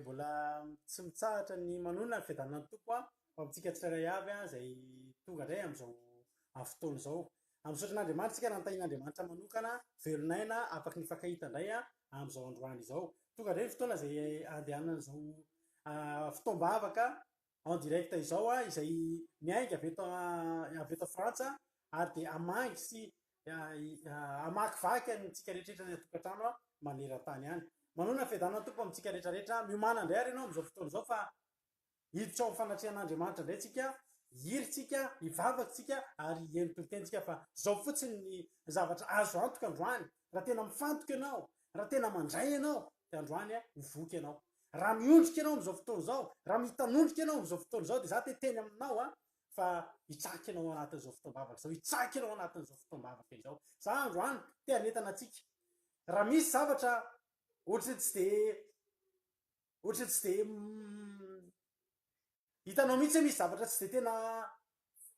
mbola tsy mitsahatra ny manona ny fiadanan'ny tompo a fampitsika tsirairay avy a zay tonga ndray am'izao fotoana zao am'sotran'andriamanitra tsika rantain'andriamanitra manokana velonaina afaky ny fakahita ndray a am'izao androany izao tonga ndray ny fotoana zay andehanan'izao fitoam-bavaka en direct izao a izay miainga avy eto Frantsa ary de amangy sy amakivaky antsika rehetrarehetra ny atokantrano a maneran-tany any manona fiadanan'ny tompo amitsika rehetrarehetra miomana indray ary ianao am'izao fotoana izao fa hiditra ao am'fanatrehan'andriamanitra indray tsika hiritsika hivavatsika ary henotolotentsika fa zao fotsiny ny zavatra azo antoka androany raha tena mifantoka ianao raha tena mandray ianao de androany a hovoky ianao raha miondrika ianao am'izao fotoana izao raha mitanondrika ianao am'izao fotoana izao de za teteny aminao a fa hitsaky ianao anatin'izao fotoam-bavaka zao hitsaky ianao anatin'izao fotoam-bavaka izao za androany te hanetana atsika raha misy zavatra ohatra tsy de hitanao mihitsy misy zavatra tsy de tena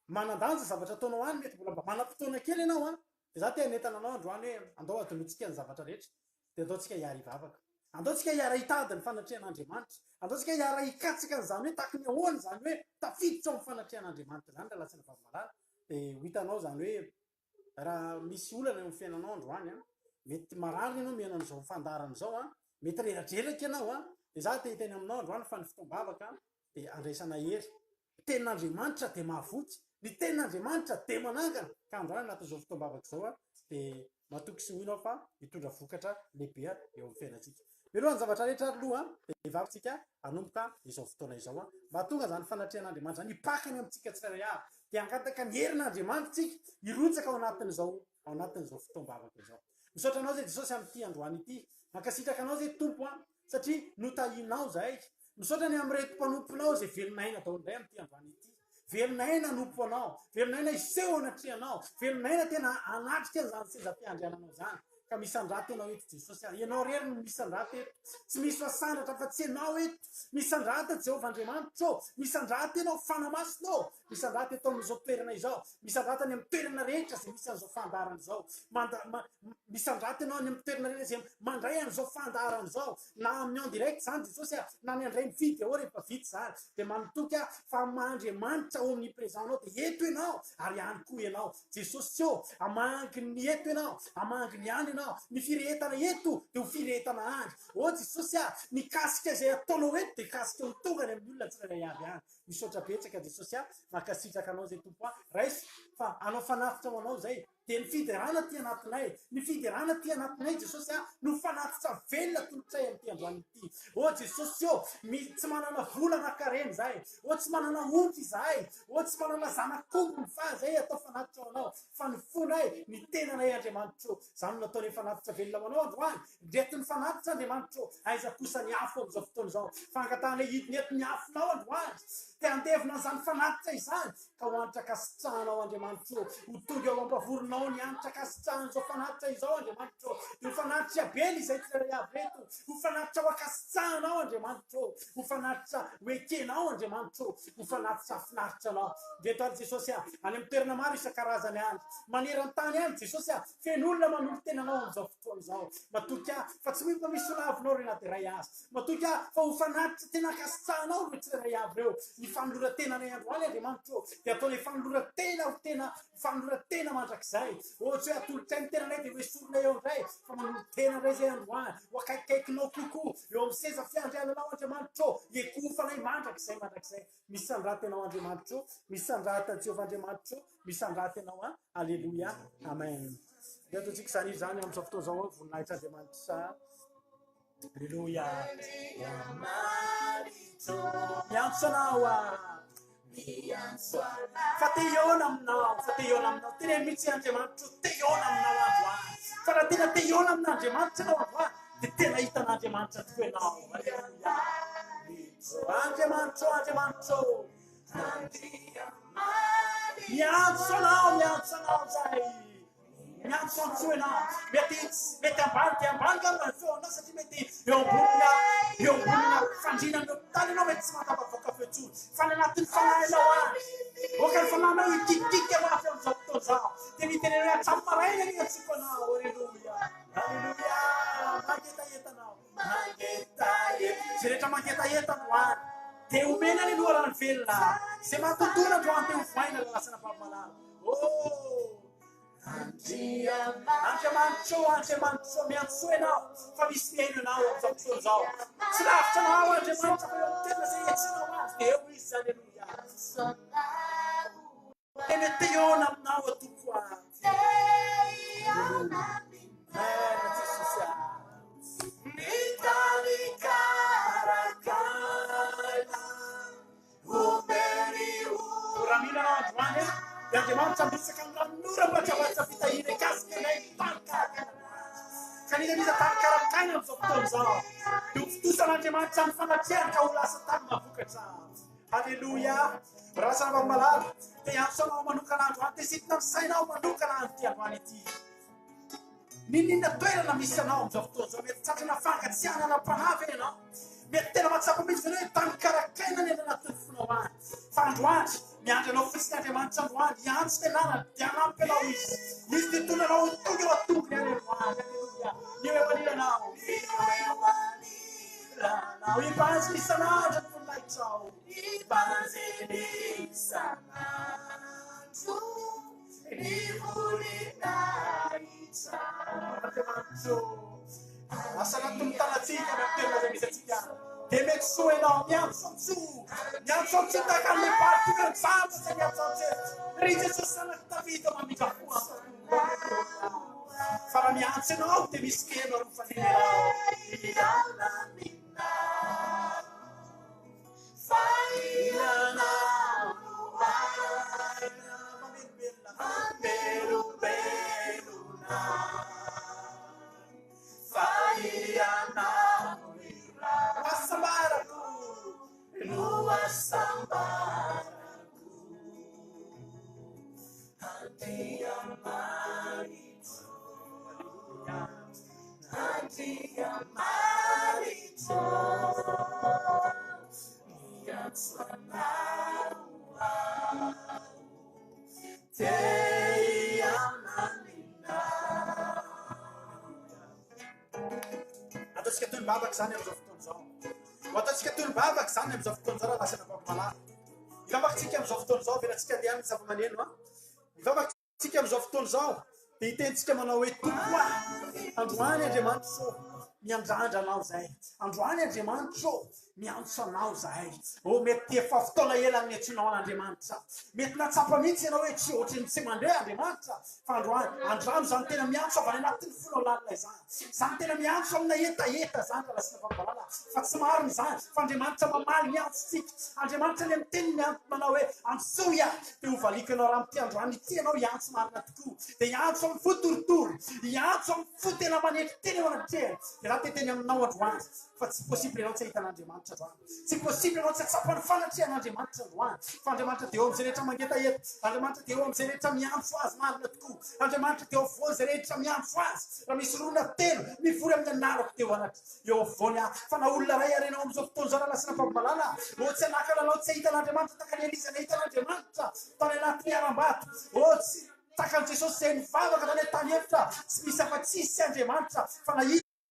manandanja zavatra ataonao any mety mbola mba manam-potoana kely ianao a de za te hanetana anao androany hoe andao atonotsika ny zavatra rehetra de andaotsika hiara hivavaka andaotsika hiara hitady ny fanatrehan'andriamanitra andaotsika hiara hikatsaka n'zany hoe taky ny ahoany zany hoe tafiditra ao fanatrehan'andriamanitra zany raha lasina vavamalala de ho hitanao zany hoe raha misy olana eo amin'ny fiainanao androany a mety marary ianao miaina an'izao fandarana zao a mety reratreraka ianao a de za te hiteny aminao androany fa ny fotoam-bavaka de andraisana hery tenin'andriamanitra de mahavoky ny tenin'andriamanitra de manangana ka androany anatin'izao fotoam-bavaka zao a de matoky sy hoinao fa hitondra vokatra lehibe eo amin'ny fiainatsika mialohan'ny zavatra rehetra aloha de hivavytsika hanomboka izao fotoana izao a mba tonga zany fanatrehan'andriamanitra zany hipakany amitsika tsirairay avy de angataka ny herin'andriamanitra tsika hirotsaka ao anatin'izao fotoam-bavaka izao misaotra anao zay Jesosy am'ty androany ity mankasitraka anao zay tompo a satria notahinao zahay misaotra ny am'reto mpanomponao zay velonaina daholo indray am'ty androany ity velonaina nompo anao velonaina iseho anatrehanao velonaina tena anatrika an'izany sezam-piandriananao zany ka misandraty ianao eto Jesosy ianao rery no misandraty eto tsy misy fasandratra fa tsy ianao eto misandraty Jehovah Andriamanitra misandraty ianao fanamasinao misandraty eto amin'izao toerana izao misandraty any amin'ny toerana rehetra zay misy an'izao fandarana izao misandraty ianao any amin'ny toerana rehetra zay mandray an'izao fandarana izao na amin'ny en direct zany Jesosy na ny andray mividy ao rehefa vity zany de manitoky a fa Andriamanitra ao amin'ny présent-nao de eto ianao ary any koa ianao Jesosy tseo amangy ny eto ianao amangy ny any ny firetana eto de ho firetana any Jesosy mikasika zay ataonao eto de kasika ho tongany amin'ny olona tsirairay avy any misaotra betsaka Jesosy mankasitraka anao zay tompo raisy fa anao fanafitra ho anao zay de ny fiderana ty anatinay ny fiderana ty anatinay Jesosy no fanatitra velona tolotsay am'ty androany ity Jesosy tsy manana vola nakareny zahay tsy manana ondry zahay tsy manana zanak'ombony fa zay atao fanatitra ho anao fa ny fonay ny tenanay Andriamanitra zany nataony fanatitra velona ho anao androany ndreto ny fanatitra Andriamanitra aiza kosa ny afo am'izao fotoana izao fangatahana hidiny eto ny afonao androany te andevina an'izany fanatitra izany ka ho anitra kasitrahanao Andriamanitra ho tonga eo ampavoronao ny anitra kasitrahan'izao fanatitra izao Andriamanitra ho fanatitra abely izay tsirairay avy reto ho fanatitra ho akasitrahanao Andriamanitra ho fanatitra ho ekenao Andriamanitra ho fanatitra afinaritra anao deto ary Jesosy any amin'ny toerana maro isan-karazany any maneran-tany any Jesosy feno olona manolo tenanao am'izao fotoana izao matoky fa tsy mba misy olavinao rena de ray azy matoky fa ho fanatitra tena akasitrahanao reo tsirairay avy reo ny fanoloran-tenanay androany Andriamanitra de ataonay fanoloran-tena mandrakizay ohatsy hoe atolotra ny tenanay de hoesorona eo indray fa manolo tena ndray zay androany ho akaikaikinao kokoa eo amin'ny seza fiandriananao Andriamanitra ekofanay mandrakizay misandraty ianao Andriamanitra misandraty Jehovah Andriamanitra misandraty ianao alleluia amen de ataontsika zany am'izao fotoana zao voninahitra Andriamanitra alleluia miantso anao fa te iona aminao tena mihitsy Andriamanitra te iona aminao androany fa raha tena te iona amin'Andriamanitra anao androany de tena hitan'Andriamanitra tokoa ianao alleluia Andriamanitra miantso anao zay miantso ianao mety ambany gamba ny feonao satria mety eo ambonina fandrina amin'ny hopitaly ianao mety tsy mahatapavoaka feotsony fa ny anatin'ny fanahinao oka ny fananao ikikiky mafy am'izao fotoana zao de mitenenao hatramy maraina ny atsiko anao alleluia maketaetanao zay rehetra mangetaeta androany dia omena ny loharany velona zay matontona androany dia hovaina la lasana fahamalala Andriamanitro miantso ianao fa misy miaino ianao am'izao fotoana izao tsy lavitra anao Andriamanitra fa eo amin'ny tena zay etsinao azy dia eo izy alleluia dia mety eona aminao atompo azy Jesosy raha mila anao androany dia Andriamanitra misaka amin'nora mbatravatsa fitahina ikasikanahy kanina tarikarakana am'izao fotoana izao dia hofotosan'Andriamanitra ny fanatriany ka ho lasa tany mavokatra halleloia rasana vamalala dia antso anao manokana androany dia sitina ny sainao manokana anyty androany ity ninina toerana misy anao am'izao fotoana izao mety tratrana fangatsiahana mpanavy ianao mety tena mahatsapa mihitsy zany hoe tany karakaina ny anatin'ny fonao any fa androany miandry anao fotsiny Andriamanitra androany iantso tenana dia anampy anao izy dia tona anao tonga eo atongony any androany alleluia ny hoe manilanao ibanzy isan'andro ny voninahitsao ibanzy isan'andro ny voninahitsao Andriamanitro asa anatin'ny tanatsika na toerana zay misy atsika dia mety soa ianao miantso amtso takany partika ny samba zay miantso amtseto ry Jesosy sanaky Davida mamindra foa fa raha miantso ianao dia misy keno ary mifandina ataontsika toy ny babaka zany am'izao fotoana izao ataontsika toy ny babaka zany am'izao fotoana izao raha lasana vakomalala ivavakintsika am'izao fotoana izao velantsika andehanany zava-maneno ivavakintsika am'izao fotoana izao dia hitentsika manao hoe tompo androany Andriamanitro miandrandra anao zahay androany Andriamanitro miantso anao zahay mety efa fotoana ela amin'ny antsinao an'Andriamanitra mety natsapa mihitsy ianao hoe tsy ohatrany tsy mandeha Andriamanitra fa andrano zany tena miantso avy any anatin'ny fonao lalina zany tena miantso amina etaeta zany raha lasina vakomalala fa tsy mariny zany fa Andriamanitra mamaly miantso tsika Andriamanitra ny amin'ny teny miantso manao hoe antsoia dia ho valikanao raha mity androany ity ianao iantso marina tokoa dia iantso amin'ny fotorotoro iantso amin'ny fo tena manetry teny eo anatrehany dia raha teteny aminao androany fa tsy possible ianao tsy ahitan'Andriamanitra androany tsy possible ianao tsy atsapany fanatrehan'Andriamanitra androany fa Andriamanitra dia eo amin'izay rehetra mangetaeta Andriamanitra dia eo amin'izay rehetra miantso azy marina tokoa Andriamanitra dia eo afovoany izay rehetra miantso azy raha misy rona telo mivory amin'ny anarako teo anatra eo afovoany fa na olona ray arenao am'izao fotoana izao raha lasina vakomalala tsy anakananao tsy ahitan'Andriamanitra takany Eliza nahitan'Andriamanitra tany anatin'ny aram-bato tsy takan'i Jesosy zay nivavaka tany an-tany efitra tsy misy afa-tsisy Andriamanitra fa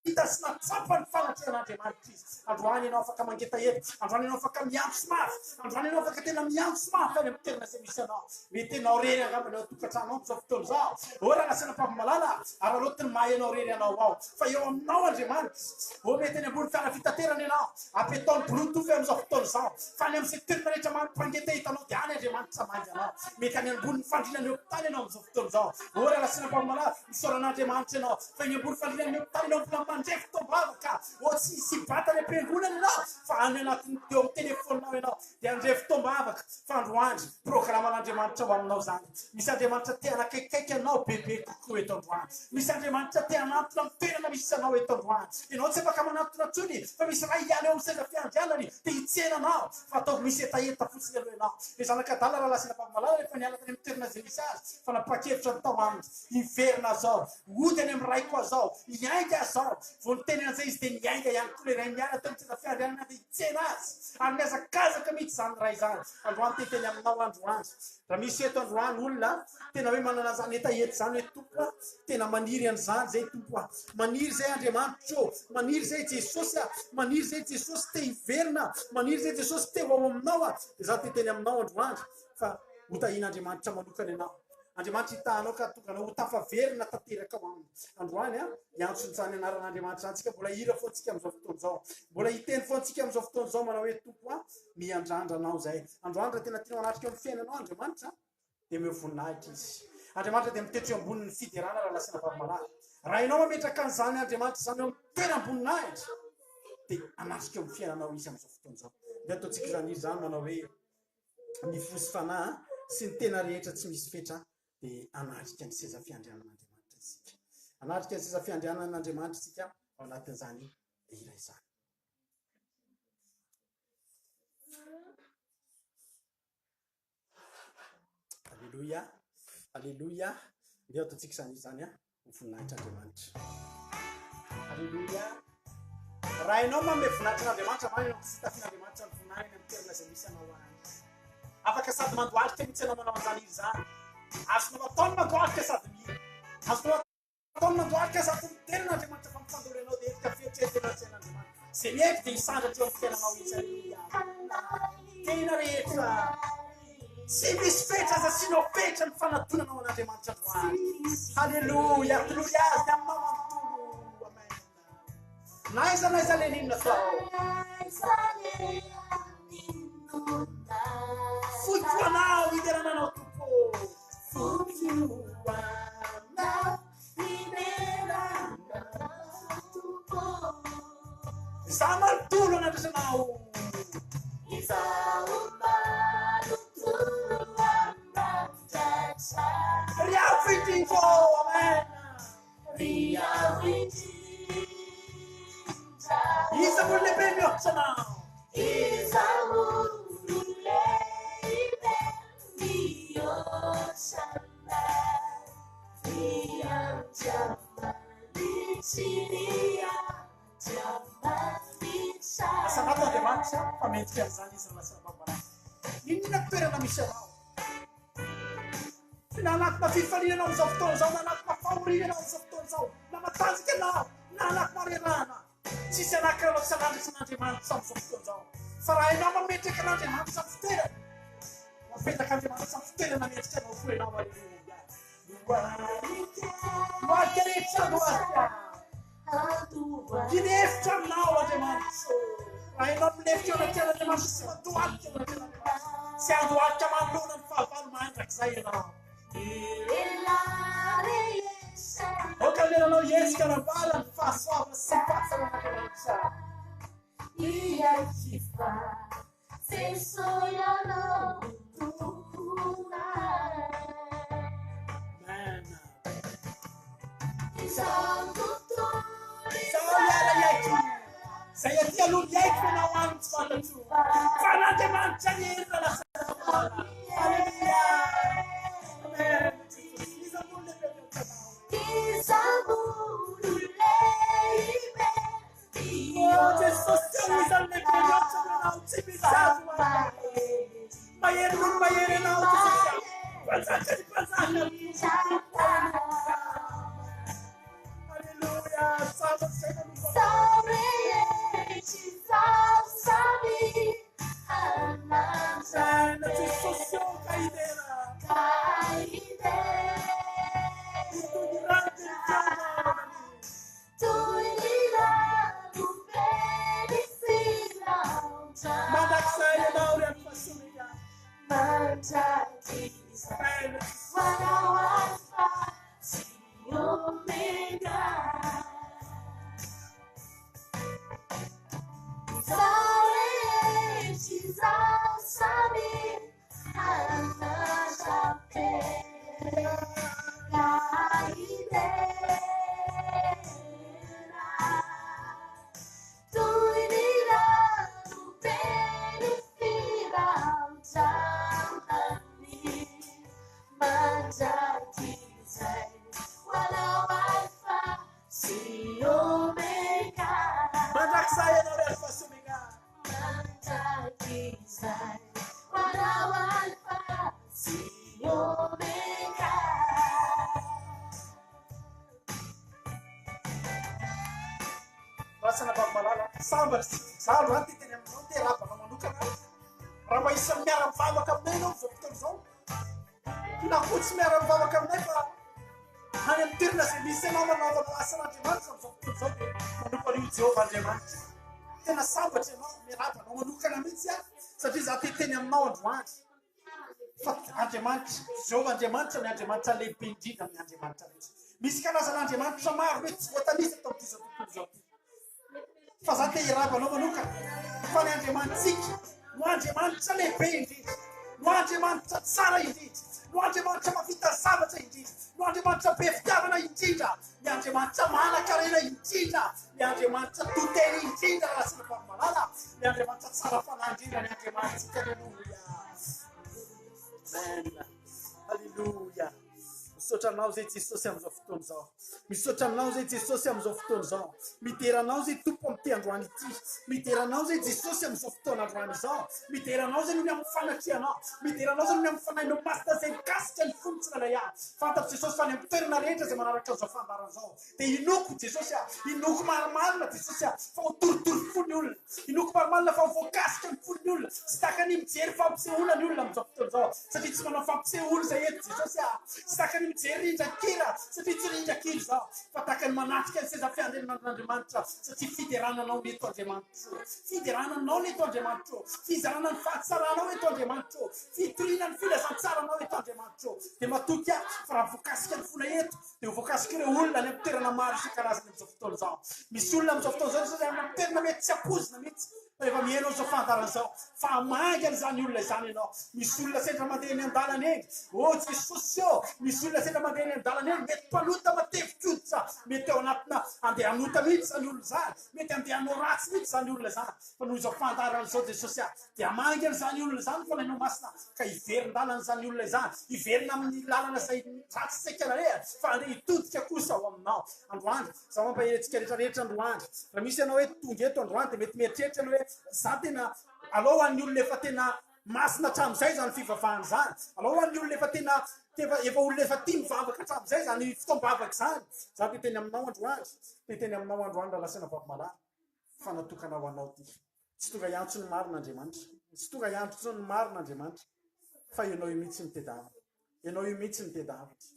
hita sy natsapa ny fanatrehan'Andriamanitra izy androany ianao afaka mangetaeta androany ianao afaka miantso mafy androany ianao afaka tena miantso mafy any amin'ny toerana zay misy anao mety ianao rery angambany ao tokantrano ao am'izao fotoana izao raha lasana vakomalala ary lotiny mahay ianao rery anao ao fa eo aminao Andriamanitra mety any ambony fiara fitaterana ianao apetaony bluetooth am'izao fotoana izao fa any amin'izay toerana rehetra mampangeteta anao dia any Andriamanitra mandy anao mety any ambony fandrinany hopitaly ianao am'izao fotoana izao raha lasana vakomalala misoran'Andriamanitra ianao fa any ambony fandrinany hopitaly ianao mandreky tombavaka tsy batany am-piangonana ianao fa any anatin'ny teo amin'ny telefoninao ianao dia andrefy tombavaka fa androany programan'Andriamanitra ho aminao zany misy Andriamanitra te anakaikaiky anao bebe kokoa eto androany misy Andriamanitra te anatona amin'ny toerana misy anao eto androany ianao tsy afaka manatona tsony fa misy raha ihany eo amin'ny seza fiandrianany dia hitsena anao fa ataovy misy etaeta fotsiny aloha ianao dia zanakadala raha lasina vakomalala rehefa niala tany amin'ny toerana zay misy azy fa napakevitra ny tao aminy hiverina zao ody any amin'ny raiko azao iainga azao vao nitenena zay izy dia niainga ihany koa le ray miala teo mitsena fiandrianana dia hitsena azy ary miazakazaka mihitsy zany ray zany androany teteny aminao androany raha misy eto androany olona tena hoe manana zany etaety zany hoe tompo a tena maniry an'izany zay tompo a maniry zay Andriamanitra maniry zay Jesosy a maniry zay Jesosy te hiverina maniry zay Jesosy te ho ao aminao a dia za teteny aminao androany fa hotahin'Andriamanitra manokana ianao Andriamanitra hitanao ka tokana ho tafaverina tanteraka ao aminy androany a hiantsony zany anaran'Andriamanitra zany tsika mbola hira foantsika amin'izao fotoana izao mbola hiteny foantsika amin'izao fotoana izao manao hoe tompo a miandrandranao zay androany raha tena tiana manatrika amin'ny fiainanao Andriamanitra dia meo voninahitra izy Andriamanitra dia mitetry ambonin'ny fiderana raha lasina vavimalary raha ianao mametraka an'izany Andriamanitra zany eo tena amboninahitra dia anatrika amin'ny fiainanao izy amin'izao fotoana izao dia ataontsika zany izy zany manao hoe mifosy fanahy sy ny tena rehetra tsy misy fetra dia anatrika ny seza fiandrianan'Andriamanitra isika anatrika ny seza fiandrianan'Andriamanitra isika ao anatin'izany ira izany alleluia alleluia ndia ataontsika zany izy zany a ho voninahitra Andriamanitra alleluia raha ianao mame voninahitra n'Andriamanitra mana ianao sy tafian'Andriamanitra ny voninahiny amin'ny toerana izay misy anao any afaka sady mandoalika mihitsy anao manao an'izany izy zany azonao ataony mandoalika sady mihira azonao ataony mandoalika sady miteren'Andriamanitra fa mitsandoly anao dia efika fieritreretena tsen'Andriamanitra zay miaiky dia hisandra teo amin'ny fiainanao izy alleluia tena rehetra sy misy fetra za sinao fetra ny fanadonanao an'Andriamanitra androany alleluia alleluia azy aminao manontolo amen naiza le ninona tao fotoanao hiderananao tompo za manontolo anandrasanao riavitringo amen iza molo lehibe mihoatranao asanato Andriamanitra fa mendrika amin'izany izy lasina bambara inona toerana misy anao na anatina fifalinanao amin'izao fotoana izao na anatina fahorinanao amin'izao fotoana izao na matanjaka anao na anaty marerana tsisy anankiranao tsy anandratra n'Andriamanitra amin'izao fotoana izao fa raha ianao mametraka an'Andriamanitra amin'ny fitoerana mapetaka Andriamanitra amin'ny fitoerana mendrika anao koa ianao alleluia loarika rehetra loarika hinefitra aminao Andriamanitra raha ianao milefitra eo anaty an'Andriamanitra sy mandoalika eo anaty an'Andriamanitra sy andoalika manolona ny fahavalo mandrak'izay ianao oka leranao iesika navala ny fahasoavana sy ny fahasalan'Andriamanitra zay aty aloha iaiky anao any tsy fantatro fa n'Andriamanitra nyerina lasana alleluia amen iza molo Jesosy teo iza lehibe mihoatrananao tsy misy azo mahery nolo mahery anao Jesosy mpanjaka ny mpanjaka alleluia salve Sana Jesosy caidera tu grande Madaxaya Laura Fasulia Manjaki say, wala wifi, see you, man. rasana babalala sambatry za loa ty teny aminao te rabana manokana raha mba isan'ny miara-mivavaka aminay anao zao fotoana zao nakotsy miara-mivavaka aminay fa any amin'ny toerana zay misy anao manaovana asan'andriamanitra am'izao fotoana zao dia manompa an'io jehovah andriamanitra tena sambatry ianao miarabanao manokana mihitsy a satria za te teny aminao androany fa andriamanitra jehovah andriamanitra ny andriamanitra lehibe indrindra amin'ny andriamanitra rehetra misy karazan'andriamanitra maro hoe tsy voatanisa atao amin'ity zao tontolo zao fa za te hirabanao manokana fa ny andriamanitsika no andriamanitra lehibe indrindra no andriamanitra tsara indrindra no andriamanitra mavita zavatra indrindra no andriamanitra be fitiavana indrindra ny andriamanitra manan-karena indrindra ny andriamanitra toteny indrindra raha sy nafamalala ny andriamanitra tsara fanahy indrindra ny andriamanitsika alleluia amen alleluia misaotra anao zay jesosy am'izao fotoana zao misaotra aminao zay jesosy am'izao fotoana zao mideranao zay tompo am'ty androany ity mideranao zay jesosy am'izao fotoana androany izao mideranao zay nony amin'ny fanatrianao mideranao zay nony amin'ny fanahinao masina zay mikasika ny fonitsina lay ahy fantatro jesosy fa ny amin'ny toerana rehetra zay manaraka an'izao fambaran'izao dia inoko jesosy a inoko marimarina jesosy a fa ho toritory fony olona inoko marimarina fa ho voakasika ny fony olona sy takany mijery fampisehoana ny olona am'izao fotoana zao satria tsy manao fampisehoana zay eto jesosy a sy takany mijery rindran-kira satria tsy rindran-kira zao fa takany manatrika ny seza fiandenan'andriamanitra satria fiderananao neto andriamanitra fiderananao neto andriamanitra fizarana ny fahatsaranao eto andriamanitra fitorina ny filazantsaranao eto andriamanitra dia matoky a fa raha voakasika ny fona eto dia ho voakasika ireo olona ny amitoerana maro isan-karazany am'izao fotoana zao misy olona am'izao fotoana zao satria amitoerana mety tsy ampozina mihitsy rehefa mihainao zao fandaran'izao fa mangany zany olona izany ianao misy olona sendra mandeha ny an-dalana eny o jesosy eo misy olona sendra mandeha ny an-dalana eny mety mpanota matevin-koditra mety ao anatina andeha hanota mihitsy zany olona zany mety andeha hanao ratsy mihitsy zany olona zany fa noho izao fandaran'izao jesosy a dia mangany zany olona zany fa nainao masina ka hiverin-dalana zany olona izany hiverina amin'ny lalana zay ratsy saikana re fa andeha hitodika kosa ao aminao androany za mampaheretsika rehetrarehetra androany raha misy ianao hoe tonga eto androany dia mety mieritreritra anao hoe za tena aloha hoan'ny olona efa tena masina hatramin'izay zany fivavahana zany aloha hoan'ny olona efa tena efa olona efa tia mivavaka hatramin'izay zany fotoam-bavaka zany za te teny aminao androany te teny aminao androany raha lasana vavamalana fa natokana ho anao ty tsy tonga iantso ny marin'andriamanitra tsy tonga iantso ny marin'andriamanitra fa ianao io mihitsy mitedavitra ianao io mihitsy mitedavitra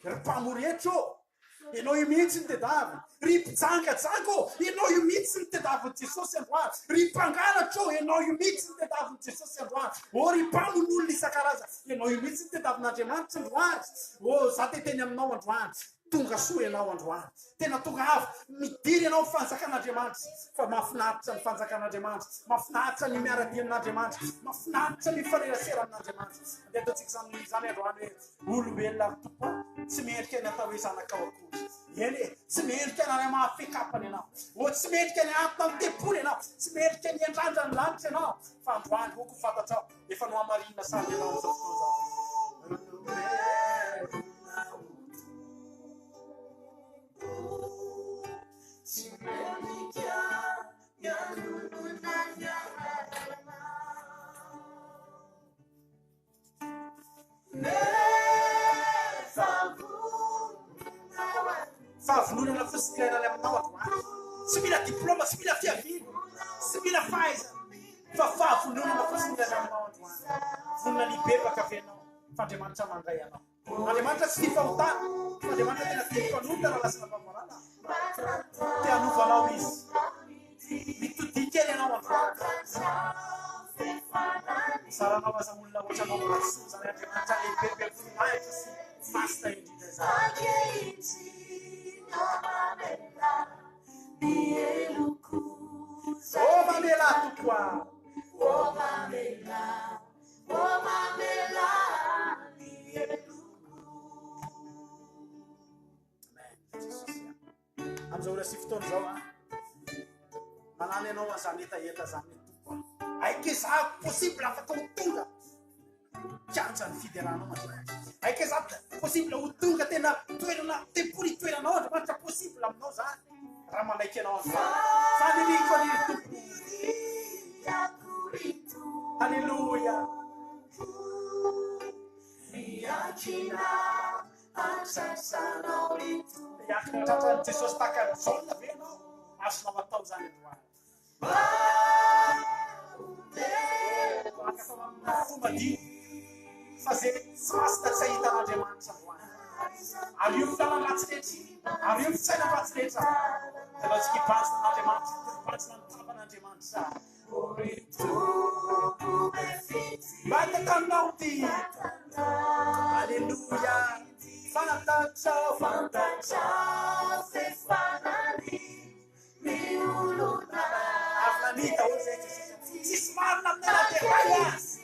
ry mpamoretro ianao io mihitsy mitedavitra ry mpijangajanga ianao io mihitsy mitedavitra jesosy androany ry mpangalatra ianao io mihitsy mitedavitra jesosy androany o ry mpamon'olona isan-karaza ianao io mihitsy mitedavin'andriamanitra androany o za te teny aminao androany tonga soa ianao androany tena tonga avy midiry ianao fanjakan'andriamanitra fa mahafinaritra ny fanjakan'andriamanitra mahafinaritra ny miaradi amin'andriamanitra mahafinaritra ny fanerasera amin'andriamanitra andeha ataontsika zany androany hoe olombelona tompo tsy mendrika ny atao hoe zanakao akory eny tsy mendrika ny ary mahafekapany ianao o tsy mendrika ny atina amin'ny tempony ianao tsy mendrika ny andrandra ny lanitra ianao fa androany hoko fantatrao efa no amarinina samy ianao am'izao fotoana zao fahavononana fosikilainany aminao androany tsy mila diplôma tsy mila fiavino tsy mila fahaizana fa fahavononana fosikilaina aminao androany vonona libebaka avenao fa andriamanitra mandray anao andriamanitra tsy tia fahotana fa andriamanitra tena tia mpanota raha lasana famarana te hanovanao izy mitodikely ianao androany saranao aza olona ohatranao ratsy zany andriamanitra lebebe voninahitra sy masina indrindra zany oh mamela tokoa oh mamela am'izao resy fotoana zao a manany ianao azany etaeta zany tokoa aike za possible afaka ho tonga kianja ny fideranao andriamanitra aike za possible ho tonga tena toerana tempoly toeranao andriamanitra possible aminao zany raha manaiky ianao azany faniriko aniry tompo Alleluia. Iakinatratran Jesosy tahaka an'izao ve ianao azonao atao zany androany fomadi fa zay tsy masina tsy ahitan'Andriamanitra androany ary io fialan-ratsy rehetra ary io fisaina-ratsy rehetra anao tsika hibanjina an'Andriamanitra hibanjina ny tavan'Andriamanitra matatanao ty alleluia fantatrao fefanany miolona avinanita olo zay tsisy marina aminay natehay azy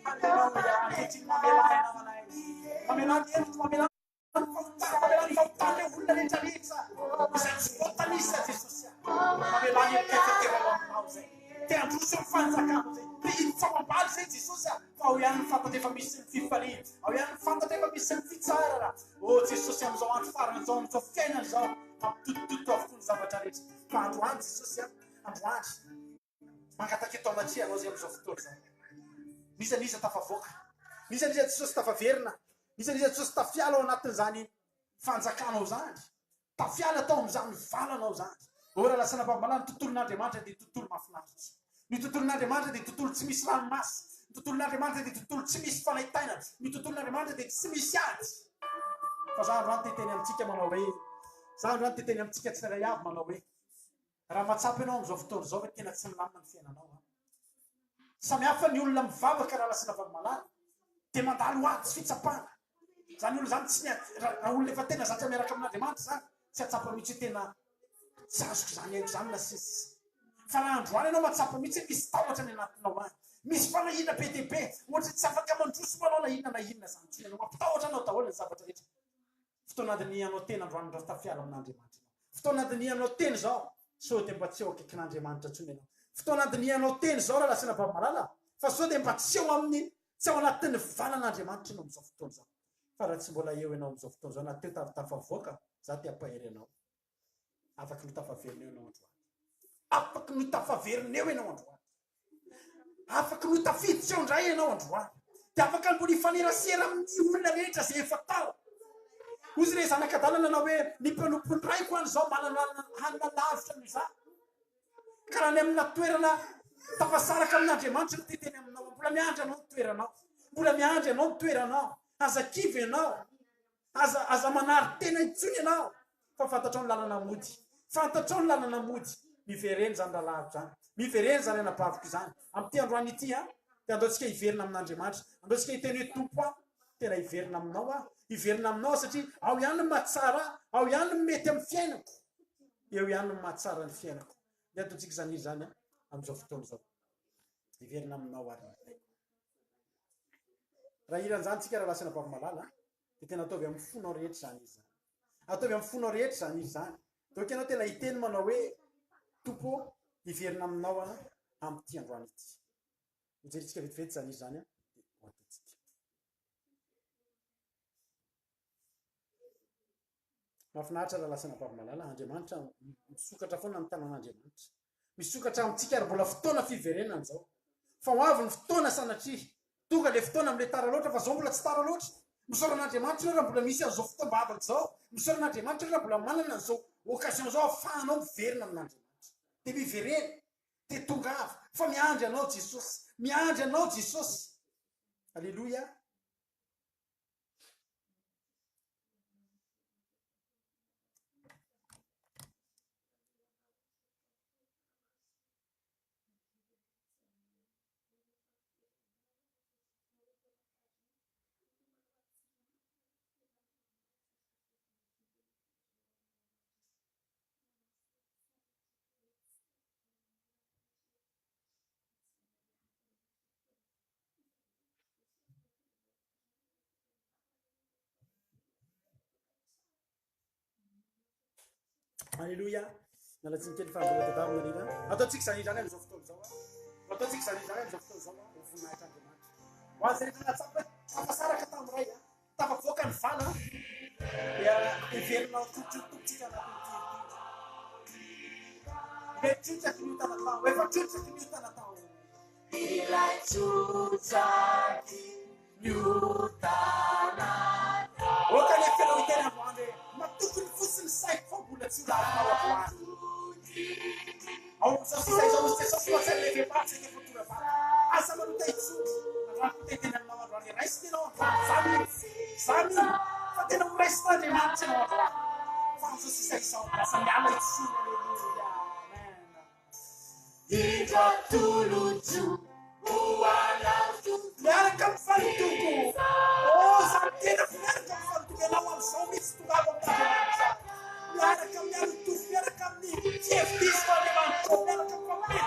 alleluia ankehitriny mamelahina manay mamelany hevitra mamelany fahotany olona rehetrarehetra izay tsy voatanisa Jesosy mamelany hevitra aminao zay te androso amy fanjakano zay te hiditsao ambaly zay Jesosy fa ao ihany ny fantatra efa misy ny fifaliana ao ihany ny fantatra efa misy ny fitsarana o Jesosy am'izao andro farany zao am'izao fiainany zao mampitototo avokoa ny zavatra rehetra fa androany Jesosy androany mangataka eto amatria anao zay am'izao fotoana zao nisaniza tafavoaka nisaniza Jesosy tafaverina nisaniza Jesosy tafiala ao anatin'izany fanjakanao zany tafiala tao am'izany valanao zany ora lasana pambalany tontolon'Andriamanitra dia tontolo mahafinaritra ny tontolon'Andriamanitra dia tontolo tsy misy ranomasy ny tontolon'Andriamanitra dia tontolo tsy misy fanaitaina ny tontolon'Andriamanitra dia tsy misy ady fa za androany teteny amintsika manao hoe za androany teteny amintsika tsirairay avy manao hoe raha matsapy ianao am'izao fotoana zao hoe tena tsy milamina ny fiainanao samy hafa ny olona mivavaka raha lasina vavimalala dia mandalo ady tsy fitsapana zany olo zany tsy raha olona efa tena zatra miaraka amin'Andriamanitra zany tsy atsapa mihitsy hoe tena tsy azoko zany haiko zany na sisy fa raha androany ianao matsapa mihitsy misy tahotra ny anatinao any misy fanahina be dia be ohatra tsy afaka mandroso manao na inona zany tsy anao mampitahotra anao daholo ny zavatra rehetra fotoanadiny anao tena androany raha tafiala amin'Andriamanitra fotoanadiny anao teny zao so dia mba tsy eo akaikin'Andriamanitra tsony ianao fotoanadiny anao teny zao raha lasina vavimalala fa so dia mba tsy eo amin'ny tsy ao anatin'ny valan'Andriamanitra ianao am'izao fotoana zao fa raha tsy mbola eo ianao am'izao fotoana zao na teo tafavoaka za ty ampahery anao afaky no tafaverina eo ianao androany afaky no tafaverina eo ianao androany afaky no tafiditra eo indray ianao androany dia afaka mbola hifanerasera amin'ny olona rehetra zay efa tao ozy re zanakadalana na hoe ny mpanompony raiko any zao manana hanina lavitra n'izany ka raha ny amina toerana tafasaraka amin'Andriamanitra no teteny aminao mbola miandry anao ny toeranao mbola miandry anao ny toeranao aza kivy ianao aza manary tena itsony ianao fa fantatrao ny lalana mody fantatrao ny lalana mody mivereny zany rahalavitra zany mivereny zany anabaviko zany am'ty androany ity dia andaontsika hiverina amin'Andriamanitra andaontsika hiteny hoe tompo tena hiverina aminao hiverina aminao satria ao ihany ny mahatsara ao ihany ny mety amin'ny fiainako eo ihany ny mahatsara ny fiainako dia ataontsika zany izy zany am'izao fotoana zao hiverina aminao ary raha iran'izany tsika raha lasina vavimalala dia tena ataovy amin'ny fonao rehetra zany izy zany ataovy amin'ny fonao rehetra zany izy zany donc ianao tena hiteny manao hoe tompo hiverina aminao amin'ity androany ity mijeritsika vetivety zany izy zany hoataontsika mahafinaritra raha lasina vavimalala Andriamanitra misokatra foana ny tanàn'Andriamanitra misokatra amintsika ary mbola fotoana fiverenana zao fa ho avy ny fotoana sanatria tonga le fotoana am'le tara loatra fa zao mbola tsy tara loatra misoran'Andriamanitra raha mbola misy an'izao fotoam-bavaka zao misoran'Andriamanitra raha mbola manana an'izao occasion zao ahafahanao miverina amin'Andriamanitra dia miverena dia tonga avy fa miandry anao Jesosy alleluia alleluia nalatsiny kely fandoatadavina rina ataontsika zany zany am'izao fotoana zao ataontsika zany zany am'izao fotoana zao voninahitra Andriamanitra ho azy rehetra natsapa tafasaraka tamin'ray tafavoaka ny vala dia hiverinao trotrototsika anatin'ity metsotraky ny tanatao efa trotraky ny tanatao Okanefenao itena androany ma tokony fosiny saiko fa mbola tsy lafinao androany ao sasisay zao sasaslevepatsy efotora vata asa manotaytso androany teteny aminao androany raisinenao androany zany fa tena miraisitandriamanitsy anao androany fa sasisay sao lasa miala itsiny aleluia miaraka amin'ny faritoko zany tena miaraka amin'ny faritoko ianao am'izao mitsy tongavo amin'andriamanitra miaraka amin'ny aritoko miaraka amin'ny fihevidiso andriamanitra miaraka amin'ny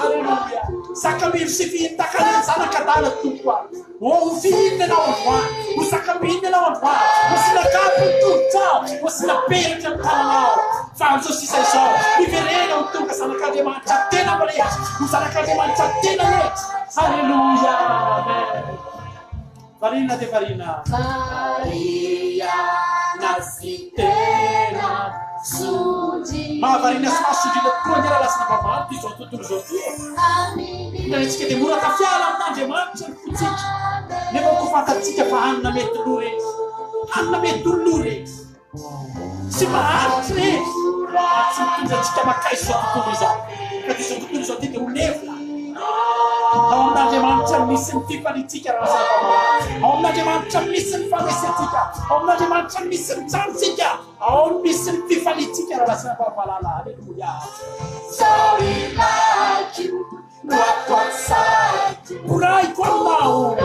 aleluia sakamiro sy fihintakany zanakadala toko ho fihinina anao androany ho sakamihina anao androany ho sinakapy tokotrao ho sinaperatra amin'ny tananao fa am'izao sisa izao miverena ho tonga zanak'andriamanitra tena mirehatra ho zanak'andriamanitra tena mety aleluia amen varina de varina nasitena mahavarina sy mahasodrina tokoa ny aralasina vavanty izao tontolo izao ty nanitsika dia mora tafiala amin'andriamanitra ny fotsika nefa ko fantatsika fa hanina mety lo rehetra hanina mety olo rehetra sy maharitry rehetra tsy mitondratsika makaiso izao tontolo izao ka dia izao tontolo izao ty dia olevina ao amin'andriamanitra misy ny fifanitsika raha ao amin'andriamanitra misy ny famesentsika ao amin'andriamanitra misy ny trantsika ao misy ny fifanitsika raha lasina fahavalala aleluia oraiko aminao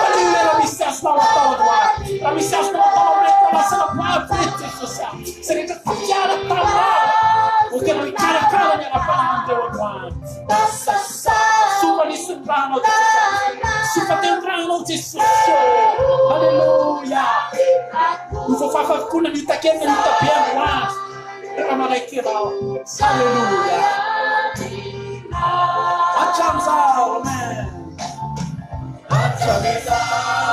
aleluia raha misy azonao atao androany raha misy azonao atao amin'rehetra lasina mahavety jesosy sy rehetra tafiara taminao ho tenao ikarakara ny ara-panandreo androany sofa nisy ny ranao jesosy sofa teny ranao jesosy aleluia ny fofafakoana ny hitakerina ny hitabe androany raha manaikirao aleluia atramizao amen atramizao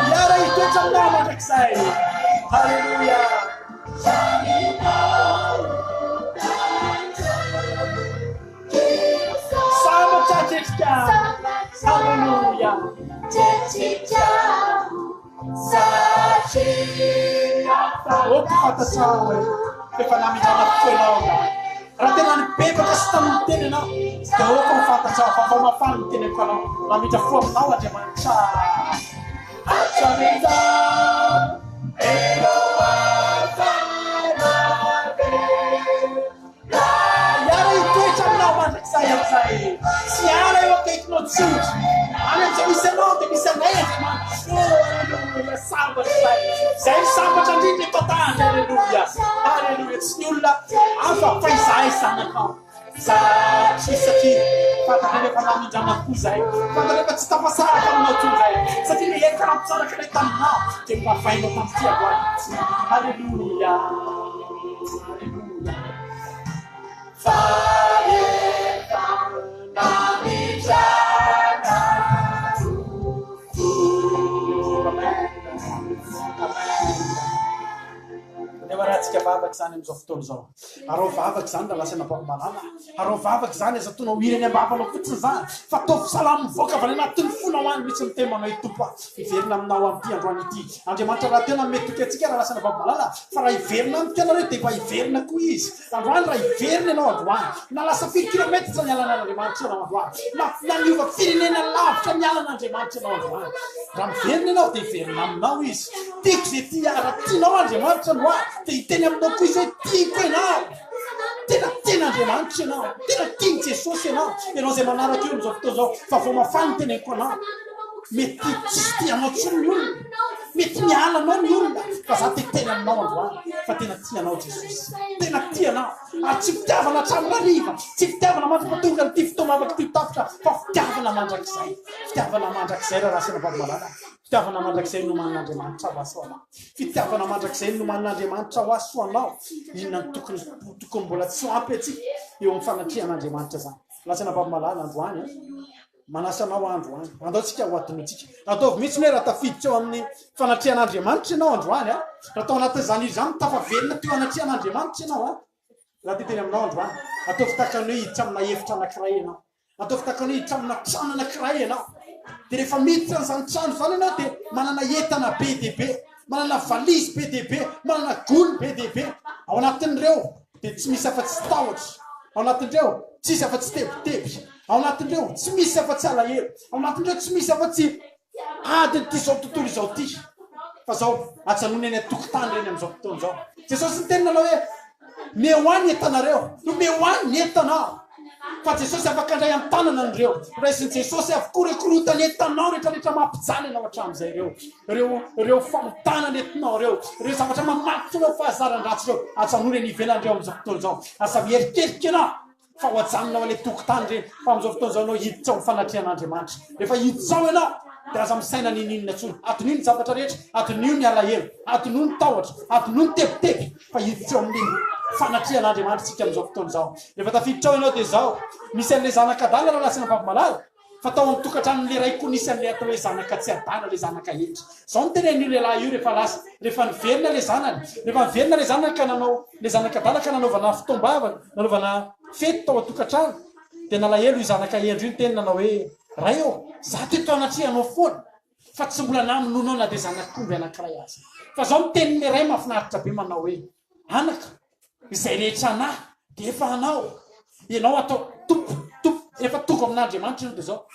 miara hitoetra aminao mandrakizay aleluia sambatra jetrika aleluia oky fantatrao efa namitrana fotoanao raha tena nibebaka sy tamin'ny teny anao dia oka mifantatrao fa vao mafany ny teneko anao namitra fo aminao andriamanitra atramizao iara hitoetra aminao mandrakizay am'izay sy ara eo akaikinao tsotry any am'izay misy anao dia misy anay andriamanitra aleluia sambatra zay sambatra indrindra efatandry aleluia aleluia tsy ny olona afa fa izahay zanakao satria satria fantatra rehefa namindranakoa zay fantatra rehefa tsy tafasaraka aminao to zay satria le eka nampisaraka ilay taminao dia mivavainao tamin'itiako azy aleluia aleluia fa efa namidrana nefa rahantsika vavaky zany am'izao fotoana zao arao vavaky zany da lasa nabakomalala arao vavaky zany aza tonao ireny ambavanao fotsiny zany fa tao fisalamy mivoaka avy any anatin'ny fonao any mitsy miteny manao itompo iverina aminao am'ty androany ity andriamanitra raha tena mety atsika raha lasa nabakomalala fa raha iverina amin'ny tena reo dia efa iverina koa izy androany raha iverina ianao androany na lasa 5 kilometra ny alan'andriamanitra ianao androany na niova firenena lavitra ny alan'andriamanitra ianao androany raha miverina ianao dia iverina aminao izy tiako zay ty ara tianao andriamanitra androany dia hiteny aminao koa izay tiako ianao tena andriamanitra ianao tena tiany jesosy ianao zay manaraka io am'izao fotoa zao fa vao mafany teneko anao mety tsisy tianao tsy ny olona mety miala anao ny olona fa za te tena aminao androany fa tena tianao jesosy tena tianao ary tsy fitiavana hatramin'ariva tsy fitiavana mandrapatonga nyity fotoana afaka ty tapitra fa fitiavana mandrakizay raha rasina vagomalala fitiavana mandrakizay no manan'andriamanitra ho aso anao fitiavana mandrakizay no manan'andriamanitra ho aso anao inona ny tokony mbola tsy ampy atsika eo amin'ny fanatrihan'andriamanitra zany lasana vagomalala androany manasanao androany andaotsika ho atinotsika ataovy mihitsy hoe raha tafiditra eo amin'ny fanatrehan'andriamanitra ianao androany a atao anatin'izany izy zany tafavelona teo anatrehan'andriamanitra ianao a raha teteny aminao androany ataovy takany hoe hiditra amina hevitra anankiray ianao ataovy takany hoe hiditra amina trano anankiray ianao de rehefa miditra n'izany trano zany ianao de manana entana be deaibe manana valizy be deaibe manana goly be deaibe ao anatin'ireo de tsy misy afa-tsy tahotra ao anatin'ireo tsisy afa-tsy tebiteby ao anatin'ireo tsy misy afa-tsy alahelo ao anatin'ireo tsy misy afa-tsy adiny ty zao tontolo izao ty fa zao atsanony eny atokotany reny am'izao fotoana zao jesosy ny tenina aloha hoe mehoany entanareo no mehoany ny entanao fa jesosy afaka andray amin'ny tanana an'ireo raisiny jesosy avokoa rekorotany entanao rehetrarehetra mampijaly anao hatramin'izay reo famotana ny entinao reo zavatra mamatotranao fahazaran-dratsy reo atsanony eny ivelan'ireo am'izao fotoana zao asa mierikerika anao fa ho ajaminao ale tokotany reny fa am'izao fotoana zao anao hiditra ao fanatrehan'andriamanitra rehefa hiditsao ianao de aza misaina nininona tsony atonio ny zavatra rehetra atonio ny alahelo atonio ny tahotra atonio ny tebiteby fa hiditra eo amin'ny fanatrehan'andriamanitra tsika am'izao fotoana zao rehefa tafiditra ao ianao de zao misy an'le zanakadala raha lasina vavimalala fa tao amin'ny tokantranon'le ray koa nisy an'le atao hoe zanaka tsy adala le zanaka hetra zao ny tenen'io lehilahy io rehefa lasa rehefa niverina le zanany rehefa niverina le zanany ka nanao le zanakadala ka nanaovana fitombavana nanaovana fety tao atokantrano de nalahelo io zanaka endro io ny teny nanao hoe ray eo za teto anatrehanao foana fa tsy mbola naminonao na de zanakomby anankiray azy fa zao miteniny ray mahafinaritra be manao hoe anaka izay rehetra anahy de efa anao ianao atao tompo efa tonga amin'andriamanitra ianao de zao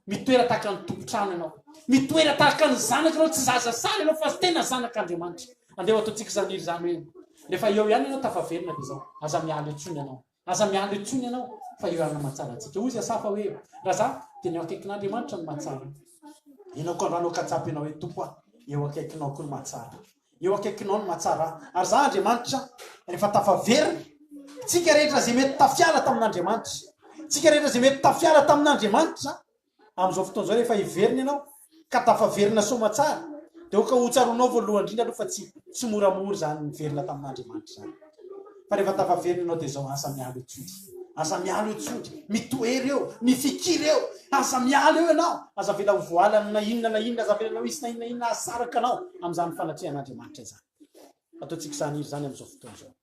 mitoera tahaka ny tompotrano ianao mitoera tahaka ny zanaka anao tsy zazasara ianao fa tena zanak'andriamanitra andeha ataontsika zaniry zany hoe rehefa eo ihany ianao tafaverina de zao aza mialy etsony ianao aza mialy etsony ianao fa eo ihany mahatsara antsika ozy asafa hoe raha za de ny eo akaikin'andriamanitra ny mahatsara ianao koa androanao katsapy ianao hoe tompo a eo akaikinao koa ny mahatsara eo akaikinao ny mahatsara ary za andriamanitra rehefa tafaverina tsika rehetra zay mety tafiala tamin'andriamanitra tsika rehetra zay mety tafiala tamin'andriamanitra am'izao fotoana zao rehefa hiverina ianao ka tafaverina somatsara de oka hotsaronao voalohany indrindra aloha fa tsy moramora zany miverina tamin'andriamanitra zany fa rehefa tafaverina ianao de zao asa mialo etsody aza mialo etsody mitoery eo mifikiry eo aza mialo eo ianao aza vela ho voaly amina inona na inona aza vela nao isy na inona inona asaraka anao am'izany fanatrehan'andriamanitra zany ataontsika zany iry zany am'izao fotoana zao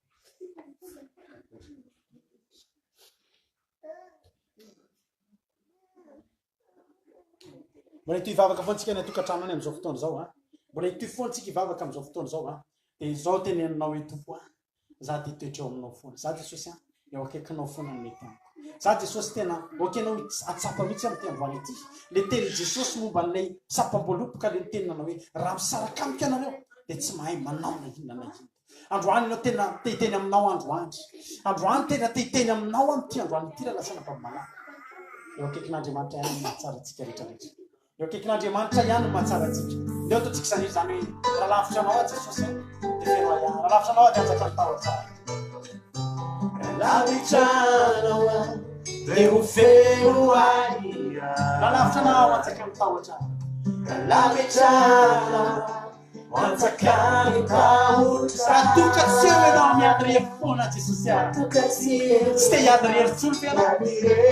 mbola ito ivavaka foantsika ny atokantrano any am'izao fotoana zao a mbola ito foantsika ivavaka am'izao fotoana zao a de zao teny aminao hoe tompo a za de toetra eo aminao foana za jesosy a eo akaikinao foana ny mety amiko za jesosy tena okenao atsapa mihitsy amy tiandroany ity le teny jesosy momba n'lay sapam-boalopoka le niteny nanao hoe raha misaraka amiko ianareo de tsy mahay manao na inona na inona androany ianao tena tehiteny aminao androany tena tehiteny aminao amy ty androany ity raha lasana mpamalaka eo akaikin'andriamanitra ihany mahatsara antsika rehetrarehetra eo akaikin'andriamanitra ihany mahatsara antsika de ataontsika zany zany hoe raha lavitra anao a jesosy de feno ihany raha lavitra anao a de anjaka ny tahotsara lavitranao de ho feno ahy raha lavitra anao anjaka ny tahotra lavitranao antsakany tahotra atokatsy eo ianao miady rery foana jesosy a tsy te hiady rery tsolo fe ianao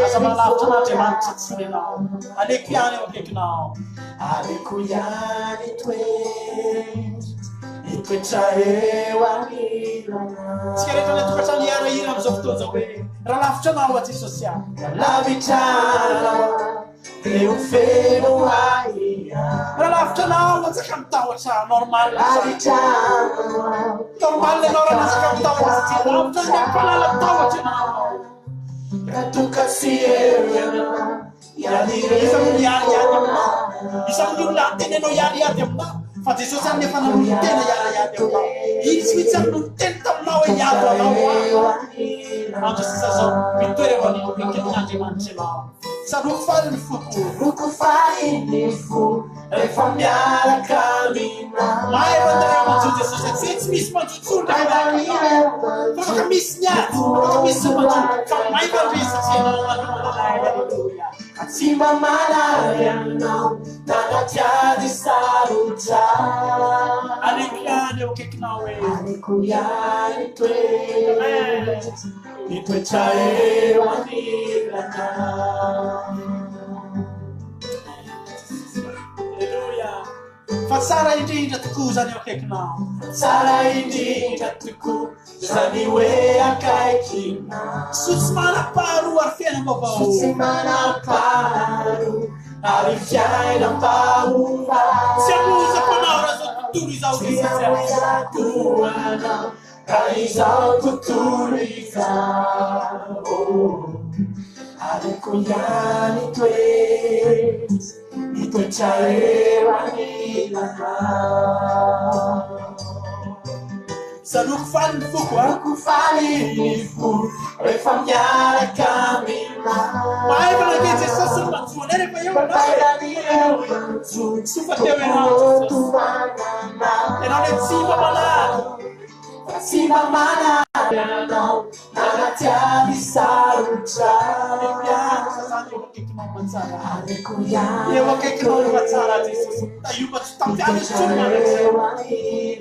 aza malavitra an'andriamanitra tsony ianao aleko ihany eo akaikinao aleko ihany itoetra eo anilana tsika rehetra le tokatrano ihirahira am'izao fotoana zao hoe raha lavitra anao a jesosy a lavitranao de ho feno ahy raha lavitra anao antsaka mitahotra normal normal ianao raha natsaka mitahotra satria lavitra ny ampanala mitahotra ianao katokatsy eo ianao isa moniady aminao isa moniolona teny ianao iadiady aminao fa jesosy any nefa nanolo tena iadiady aminao izy mitsy aminolo teny taminao hoe iado anao andro sisa zao mitoery eo anilo akaikin'andriamanitra ianao saroko faly ny foko roko faly ny fo rehefa miaraka amina mahay mandrara manjo jesosy tsy misy manjotsondra faka misy niady faka misy manjo fa mahay mandresatry ianao aleluia tsy mba manary aminao nanatiady sarotra aleko ihany eo akaikinao hoe aleko ihany itoetra eo anilana fa tsara indrindra tokoa zany eo akaikinao tsara indrindra tokoa zany hoe akaikinao sotsy manam-paharoa ary fiainam-baovao sotsy manam-paharoa ary fiainam-baovao tsy amozam-panao raha zao tontolo izao izakoanao raha izao tontolo izao aleko ihany toetra mitoetra eo anilana saloko faly ny foko aloko faly ny foko rehefa miaraka aminao mahay manake jesosy ny manjoana rehefa eo anao sofa teo ianao ianao le tsimba manary tsimba manary anao nanaty sarotra miasa zany eo akaikinao matsara eo akaikinao rehefa tsara jesosy taioba tsy tampiana izy tsony manatsy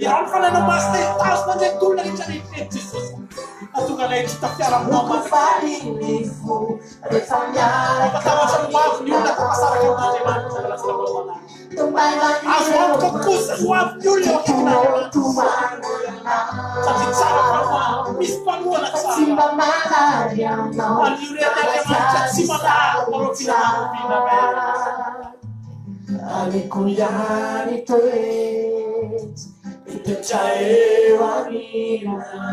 ianao ny fananao masy te tazo mandraiky tolona rehetra rehetrety jesosy atonga lay tsy tafiara aminao manifo rehefa miaraka matahotra ny mavo ny olona tapasaraka amin'andriamanitra lasina vaomanary azo antoka kosa hoavy ny olona eo akaikin'andriamanitra satria tsara fanoa misy mpanoana tsara aliorian'andriamanitra tsy manary marofinamavina aleko ihany toetra mitoetra eo anilana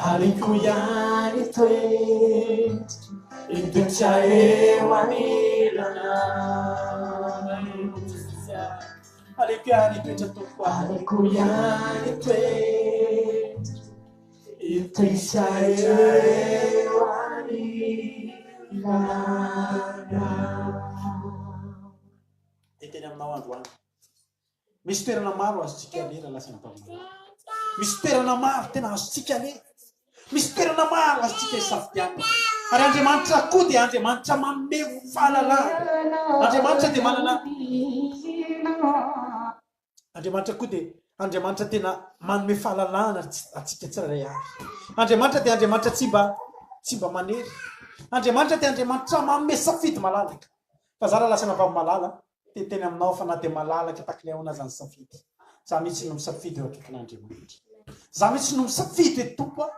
aleko ihany toetra mitoetra eo anilana aleko ihany toetra toko aleko ihany toetra mitoetra eo anilana teny aminao androany misy toerana maro azotsika ale raha lasana mpamana misy toerana maro tena azotsika ale misy toerana maro azotsika isafidiana ary andriamanitra koa dia andriamanitra manome fahalalana andriamanitra dia manana andriamanitra koa dia andriamanitra tena manome fahalalana atsika tsiraray avy andriamanitra dia andriamanitra tsy mba manery andriamanitra dia andriamanitra manome safidy malalaka fa za raha lasana vavy malala teny aminao fa na dia malalaka takile ahona zany safidy za mihitsy no misafidy eo akaikin'andriamanitra za mihitsy no misafidy hoe tompo a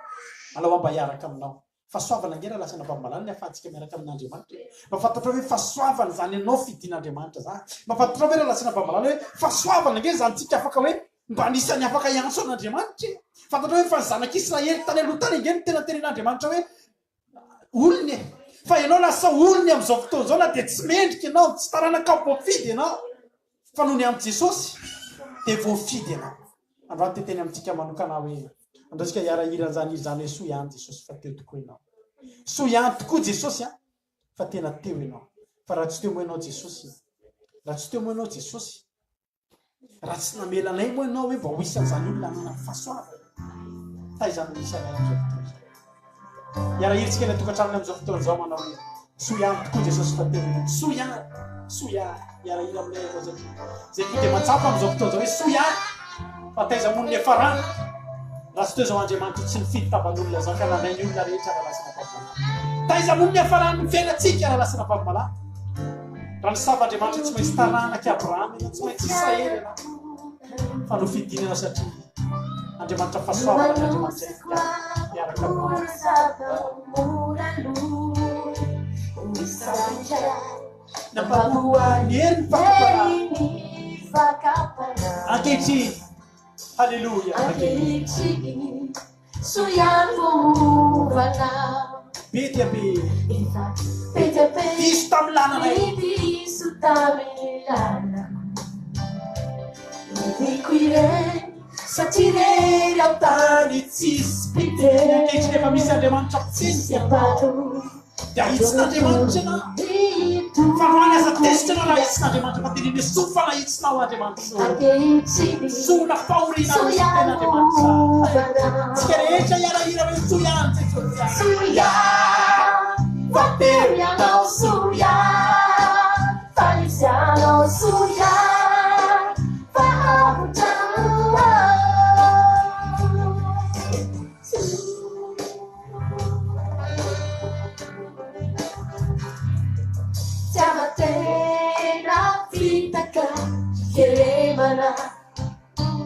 alao mba hiaraka aminao fahasoavana ngera lasana vavy malala ny afahantsika miaraka amin'andriamanitra mafantatra hoe fahasoavana zany ianao fidin'andriamanitra zany mafantatra hoe raha lasana vavy malala hoe fahasoavana ngera zany tsika afaka hoe mba anisany afaka iantso an'andriamanitra fantatra hoe fa ny zanak'Israely tany aloha tany ingeny tena teren'andriamanitra hoe olony fa ianao lasa olony amin'izao fotoana zao na dia tsy mendrika ianao tsy taranaka voafidy ianao fa noho ny amin'i Jesosy dia voafidy ianao androany teteny amintsika manokana hoe andrasika hiara-hiran'izany iry zany hoe soa ihany Jesosy fa teo tokoa ianao soa ihany tokoa Jesosy a fa tena teo ianao fa raha tsy teo moa ianao Jesosy raha tsy teo moa ianao Jesosy raha tsy namelanay moa ianao hoe mba ho isan'izany olona manana fahasoavana taizany misy anay amin'izao fotoana izao hiara-hirintsika eny atokantranony amin'izao fotoana izao manao hoe soa ihany tokoa Jesosy fa teo ianao soa ihany hiara-hira aminay avao satria zay koa dia matsapa amin'izao fotoana izao hoe soa ihany fa taiza moniny efarana raha tsy teo izao andriamanitra tsy nifidy tavan'olona zao ka nanay ny olona rehetra raha lasana vavy taiza moniny efarana ny fiainantsika raha lasana vavy malala raha ny sava-andriamanitra tsy maintsy taranaka Abrahama ianao tsy maintsy Israely ianao fa no fidinana satria andriamanitra fahasoavana andriamanitra miaraka aminao nampamoany hery ny fakapana ankehitriny halleluja ankehitriny soa ihany vomovana be dia be diso tamin'ny lananay diso tamin'ny lanako nidiko ireny satria rery ao tany tsisy piteny ankehitriny efa misy andriamanitra tsisy apato dia ahitsin'andriamanitra ianao fa roany aza tesitra ianao raha ahitsin'andriamanitra fa teneny soa fa nahitsinao andriamanitra soa na fahoriana ten'andriamanitra tsika rehetra hiara-hira hoe soa ihany soa ihany fa teo ianao soa ihany fa nisy ianao soa ihany fa avotrano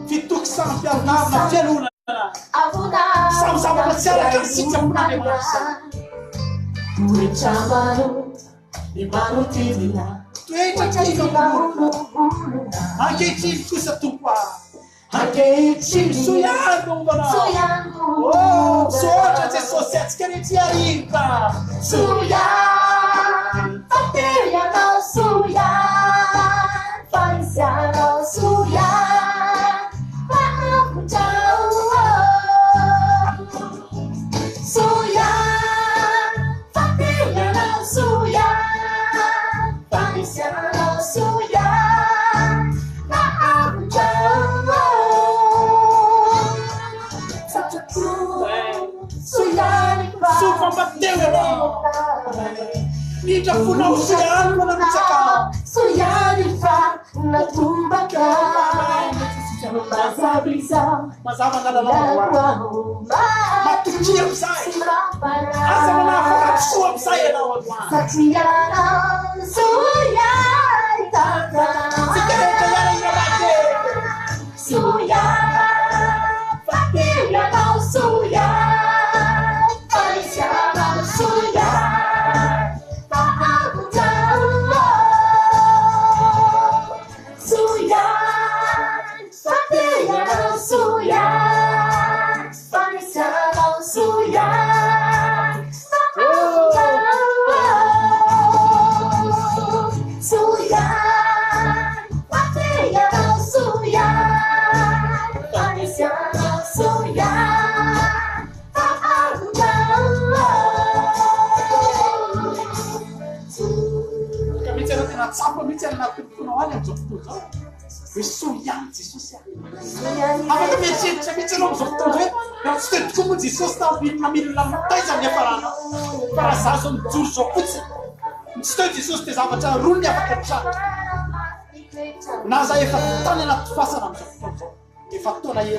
fitoky samy mpiarona fialonana samy zavatra tsy araka sika toetra ankehitriny kosa tompo soiano sotra jesosy atsika rehetra ariva Nidra funao soiano manamitsaka mazava nalalao matokia amizay aza manafakasoa amizay ianao sikarehetra tsapa mitsy anatomponao any am'izao fotoa zao hoe soiany jesosy afaka mieritreritra mitsy anao am'izao fotoa zao hoe tsy teo tokoa moa jesosy namilona mitaiza ny afarana fa raha za zao mijoro zao fotsiny tsy teo jesosy te zavatra roa ny afaka trano na za efa tany anaty fasana am'izao fotoa zao efa taona ely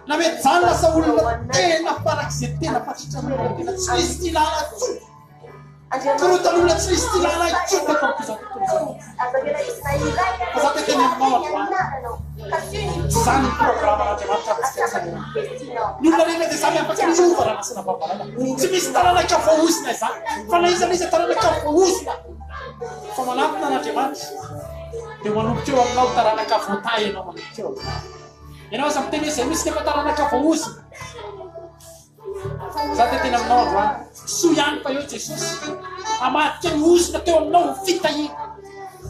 na mety zany lasa olona tena farak'izay tena fatritra tena tsy misy tilana Turutana tsy misy tilana tsotra tontozao fa za te teny aminao zany programme Andriamanitra ny olona rehetra dia samy afa tsy miova raha nasina vavarana tsy misy taranaka voahosina zany fa na iza iza taranaka voahosina fa manampina an'Andriamanitra dia manomboka eo aminao taranaka voatay ianao manomboka eo ianao aza miteny hoe zay misy nefa taranaka voahosina za te teny aminao androany soa ihany fa eo Jesosy amatika ny osina teo aminao fitahina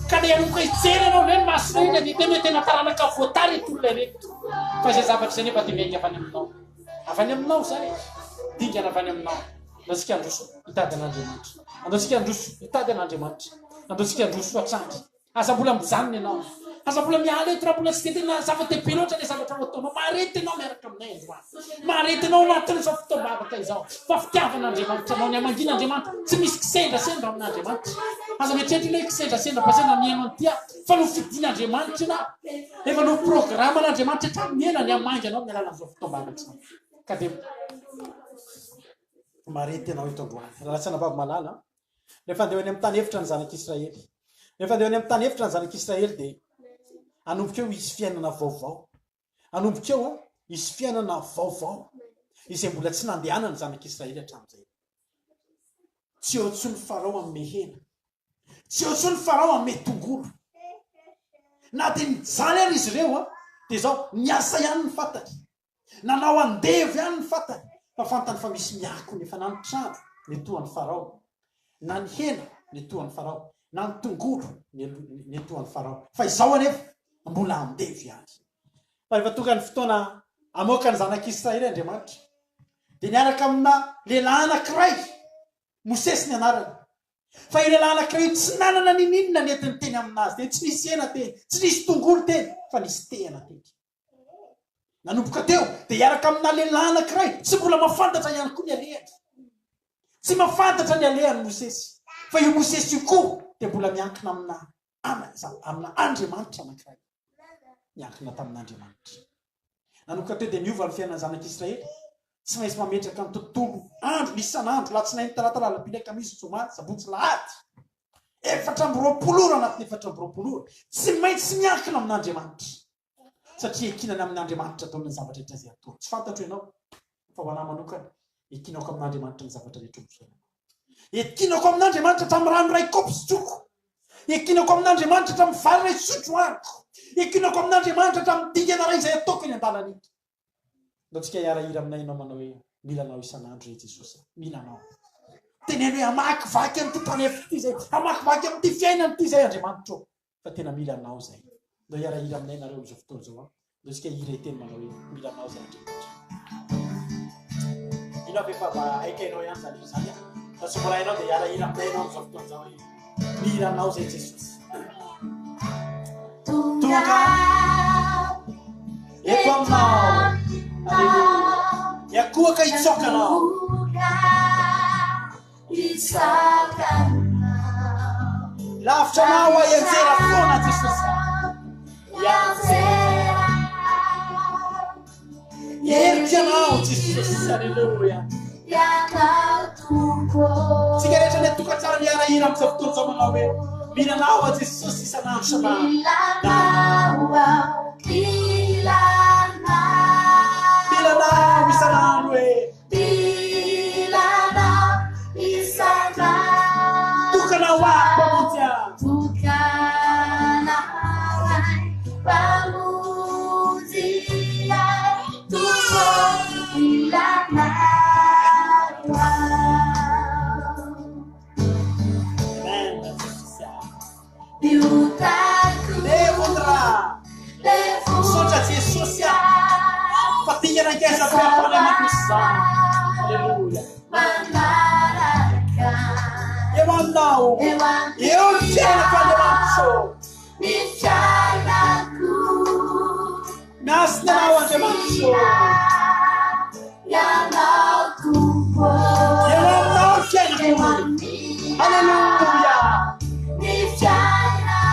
ka le anoka hijery anao reny masona iny ny teny hoe tena taranaka voatary etolona reto fa izay zavatra izay nefa dia miainga avany aminao zay dingana avany aminao andaotsika androso hitady an'Andriamanitra andaotsika androso hitady an'Andriamanitra andaotsika androso atrandry aza mbola mijanona ianao aza mbola miala eto raha mbola tsy de tena zava-dehibe loatra le zavatra ataonao marety ianao miaraka aminay androany marety ianao anatin'izao fotoam-bavaka izao fa fitiavan'Andriamanitra anao ny amangin'Andriamanitra tsy misy kisendrasendra amin'Andriamanitra aza mieritreritra ilay kisendrasendra basena miaino an'tia fa no fidian'Andriamanitra na efa no programme an'Andriamanitra hatramiena ny amangy anao mialala amin'izao fotoam-bavaka izao ka dia marety ianao eto androany raha tsy anabavy malala rehefa andeha any amin'ny tany hevitra ny zanak'Israely rehefa andeha any amin'ny tany hevitra ny zanak'Israely dia anombokeo isy fiainana vaovao anombokeo isy fiainana vaovao izay mbola tsy nandehana ny zanak'Israely hatramin'izay tsy eo tsy ny farao amin'ny hena tsy eo tsy ny farao amin'ny tongolo na dia nijaly ary izy ireo dia zao miasa ihany ny fantany nanao andevy ihany ny fantany fa fantany fa misy miako nefa na ny trano netohan'ny farao na ny hena netohan'ny farao na ny tongolo netohan'ny farao fa izao anefa mbola andevy ihany fa rehefa tonga ny fotoana amoaka ny zanak'Israely Andriamanitra dia niaraka amina lehilahy anankiray Mosesy ny anarany fa io lehilahy anankiray tsy nanana ninina nentiny teny aminazy dia tsy nisy hena teny tsy nisy tongolo teny fa nisy tehana teny nanomboka teo dia hiaraka amina lehilahy anankiray tsy mbola mafantatra ihany koa ny alehany tsy mafantatra ny alehany Mosesy fa io Mosesy io koa dia mbola miankina amina Andriamanitra anankiray miankina tamin'Andriamanitra nanomboka teo dia niova ny fiainana zanak'Israely tsy maintsy mametraka ny tontolo andro isan'andro latsinainy talata alarobia alakamisy zoma sabotsy lahady efatra amby roapolo ora anatin'ny efatra amby roapolo ora tsy maintsy miankina amin'Andriamanitra satria ekinana amin'Andriamanitra ataony ny zavatra rehetra izay atao. Tsy fantatro ianao fa ho anahy manokana ekinako amin'Andriamanitra ny zavatra rehetra ompisaina. Ekinako amin'Andriamanitra hatramin'ny rano ray kaopy sotroko. Ekinako amin'Andriamanitra hatramin'ny vary ray sotro hoaniko. Ekinako amin'Andriamanitra hatramin'ny dingana ray izay ataoko eny an-dalana eny. Antsika hiarahira aminay ianao manao hoe milanao isan'andro re Jesosy. Milanao. Teneno hoe hamakivaky amin'ity tanefa ity zay. Hamakivaky amin'ity fiainana ity zay Andriamanitra. Fa tena milanao zay. Ndao hiarahira aminay nareo amin'izao fotoana izao. Ndao isika hira iteny manao hoe milanao zay Andriamanitra. Inao efa mba aika ianao ihany zany zany a. Fa somara ianao dia hiarahira aminay ianao amin'izao fotoana izao hoe milanao zay Jesosy. Tonga eto aminao. Aleluia. Yakoaka itsokanao. Lavitra anao ianjera foana Jesosy. Herika anao Jesosy. Aleluia. Tsika rehetra ny tokantrano miarahira amin'izao fotoana izao manao hoe milanao Jesosy isan'andro isan'andro. Milanao isan'andro hoe tokana ho ahy mpamonjy Sotra Jesosy fa tingana ankiasa am-piapanamako izany. Aleluia. Eo aminao eo ny fiainako Andriamanitra. Miasina anao Andriamanitra. Eo aminao ny fiainako. Aleluia.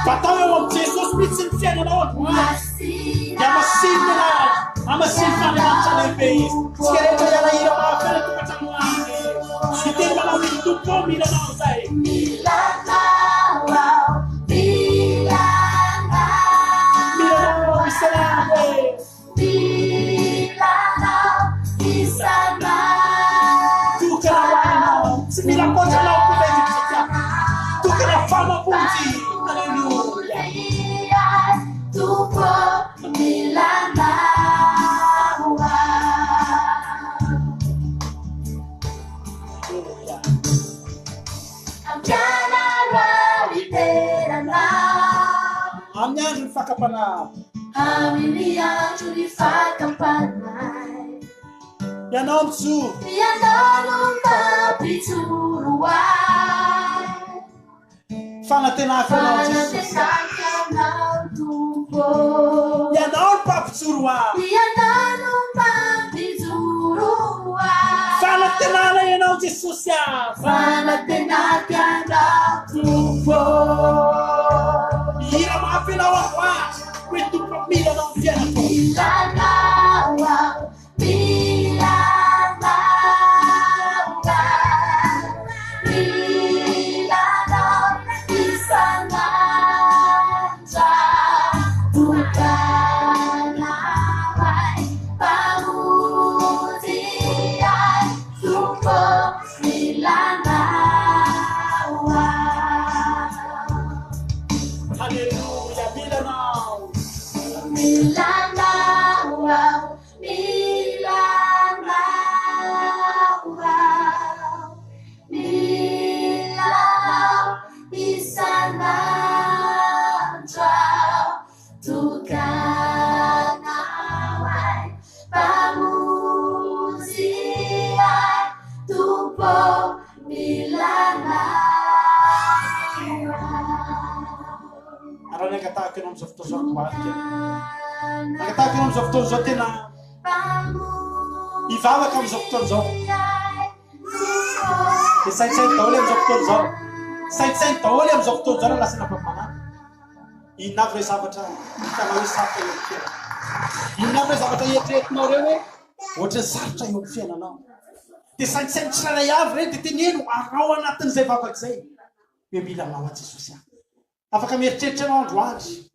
Fatao eo amin'ny Jesosy mihitsy ny fiainanao androany. Yamasini na amasini Andriamanitra lehibe izy. Tsika rehetra hiarahira mahafena tokantrano azy. Iteny manao hoe tompo milanao zay. Milanao isan'andro. Tokana ho anao. Tsy mila ankoatranao koa ilay Jesosy. Tokana famamonjy. Aleluia. Amin'ny andro ny fakapanay. Amin'ny andro ny fakapanay. Ianao mijoro. Ianao mampijoro ahy. Fanantenako anao Jesosy. Ianao ny mpampijoro ahy. Ianao mampijoro ahy. Fanantenana ianao Jesosy ahy. Fanantenako ianao tompo. Mira mafenao aho hoe tompo milanao ny fiainako. Nakataka ianao amin'izao fotoana izao koarika. Nakataka ianao amin'izao fotoana izao tena hivavaka amin'izao fotoana izao. Dia saintsainy daholo amin'izao fotoana izao. Saintsainy daholo amin'izao fotoana izao raha lasa nampamanana. Inona avy ireo zavatra hitanao hoe sarotra eo amin'ny fiainana. Inona avy ireo zavatra eritreretinao ireo hoe ohatran'ny sarotra eo amin'ny fiainanao. Dia saintsainy tsirairay avy ireny dia teneno arao anatin'izay vavaka izay. hoe mila anao a Jesosy a afaka mieritreritra anao androany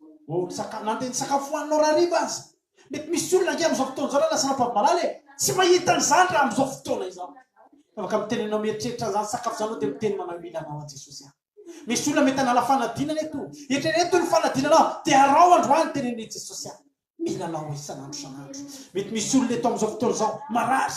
nanteny sakafoaninao raha riba azy mety misy olona nge am'izao fotoana zao raha lasa nampamalala tsy mahita an'izany raha am'izao fotoana izao afaka mitenenao mieritreritra zany sakafo zanao dia miteny manao mila anao a Jesosy a misy olona mety hanala fanadinana eto eto ny fanadinanao dia arao androany tenene Jesosy a mila anao isan'andro san'andro mety misy olona eto am'izao fotoana zao marary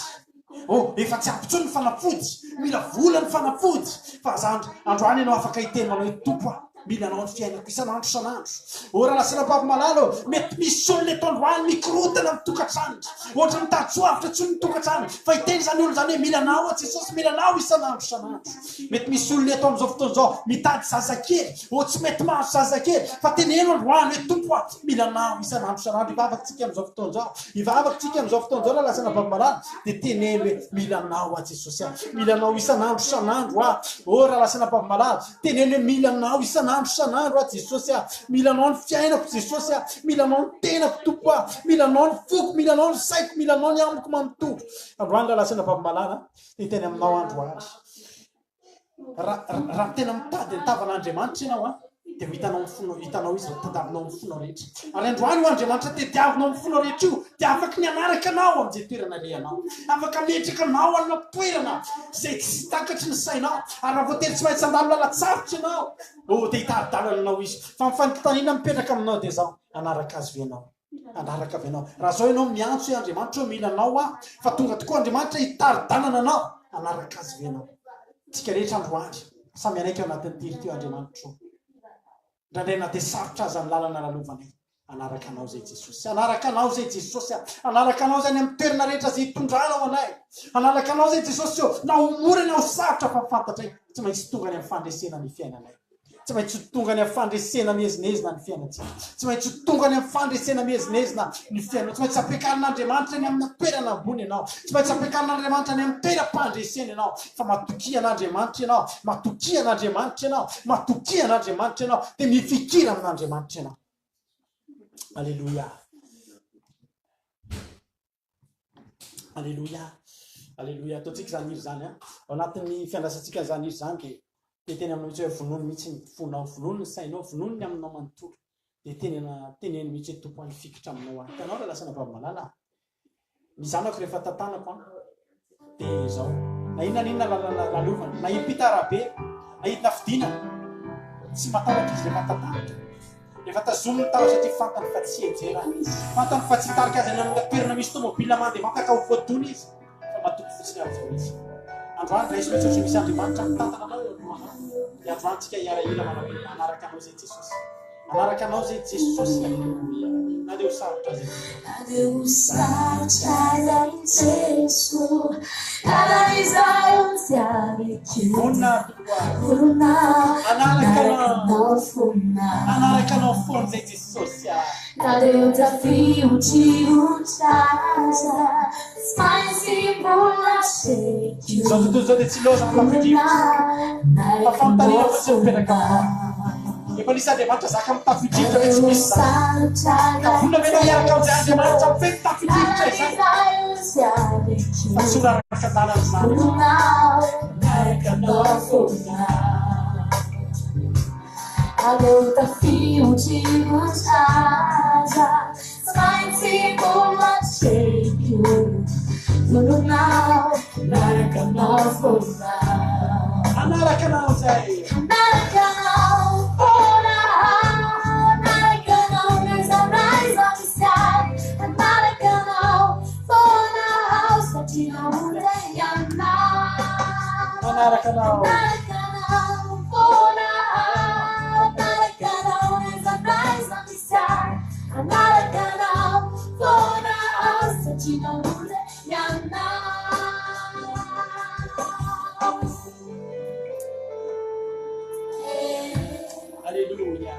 efa tsy ampitsony ny fanafody mila vola ny fanafody fa zandro androany ianao afaka hiteny manao tompo a mila anao ny fiainako isan'andro san'andro raha lasana papimalala mety misy olona eto androany mikorotana mitokantrano ohatra mitady soavitra tsy mitokantrano fa hiteny zany olo zany hoe mila anao a Jesosy mila anao isan'andro san'andro mety misy olona eto am'izao fotoana zao mitady zazakely tsy mety mahazo zazakely fa teneno androany hoe tompo a mila anao isan'andro san'andro ivavakantsika am'izao fotoana zao ivavakantsika am'izao fotoana zao raha lasana papimalala dia teneno hoe mila anao a Jesosy a mila anao isan'andro san'andro a raha lasana papimalala teneno hoe mila anao isan'andro san'andro a Jesosy a mila anao ny fiainako Jesosy a mila anao ny tenako tompo a mila anao ny foko mila anao ny saiko mila anao ny amiko manotompo androany lasana papimalala dia teny aminao androany raha tena mitady nitavan'Andriamanitra ianao a dia hitanao izy tadavinao ny fonao rehetra ary androany ho Andriamanitra tediavinao ny fonao rehetra io dia afaka ny anaraka anao amin'izay toerana rehanao afaka metraka anao amina toerana zay tsy takatry ny sainao ary raha voatery tsy maintsy andalo lalatsarotra ianao dia hitady-dalana anao izy fa mifanotaniana mipetraka aminao dia zao anaraka azy venao anaraka venao raha zao ianao miantso hoe Andriamanitra hoe mila anao a fa tonga tokoa Andriamanitra hitari-dalana anao anaraka azy venao tsika rehetra androany samy anaiky anatin'ny tiry teo Andriamanitra ndraindraina dia sarotra azy ny lalana lalovanay anaraka anao zay Jesosy anaraka anao zay Jesosy anaraka anao zany amin'ny toerana rehetra zay hitondranao anay anaraka anao zay Jesosy na homorana aho sarotra fa fantatray tsy maintsy tonga any amin'ny fandresena ny fiainanay tsy maintsy tonga any amin'ny fandresena mihezinezina ny fiainatsika tsy maintsy tonga any amin'ny fandresena mihezinezina ny fiainana tsy maintsy ampiakarin'Andriamanitra ny amin'ny toerana ambony ianao tsy maintsy ampiakarin'Andriamanitra ny amin'ny toeram-pandresena ianao fa matokian'Andriamanitra ianao matokian'Andriamanitra ianao matokian'Andriamanitra ianao dia mifikira amin'Andriamanitra ianao Alléluia Alléluia Alléluia ataontsika zany iry zany ao anatin'ny fiandrasantsika zany iry zany dia teny aminao mihitsy hoe vonono mihitsy ny fonao vonono ny sainao vonono ny aminao manontolo dia teneny mihitsy hoe tompo any fikitra aminao any hitanao raha lasana papimalala mizanako rehefa tantanako dia zao na inona lalovana na impita rahabe na hitina fidinana tsy matahotra izy rehefa tantanatra rehefa tazominy tahotra satria fantany fa tsy ejera fantany fa tsy hitarika azy any amin'ny toerana misy tomobila mandeha mafaka ho voadona izy fa matoky fotsiny amin'izao izy androany raha izy mihitsy ohatry misy Andriamanitra mitantana anao dia androantsika hiarahila manao hoe anaraka anao zay Jesosy anaraka anao zay Jesosy Alleluia na dia ho sarotra zay anaraka anao foana zay Jesosy na dia desafio de lutar mas mbola sei zao tontolo zao dia tsy loza mitafidrivotra fa fanontaniana fotsy mipetraka aminao efa nisy Andriamanitra zaka mitafidrivotra hoe tsy misy zany ka vonona menao hiaraka amin'izay Andriamanitra mifehy mitafidrivotra izany fa tsy horaraka lalana zany naraka anao foana Alô, tá fio de casa, mas mbola sei no now, naraka anao foana anaraka anao zay naraka anao foana naraka anao mesarais oficiais naraka anao foana satria mudei anao anaraka anao naraka anao foana naraka anao mesarais oficiais naraka anao foana satria mudei anao Alléluia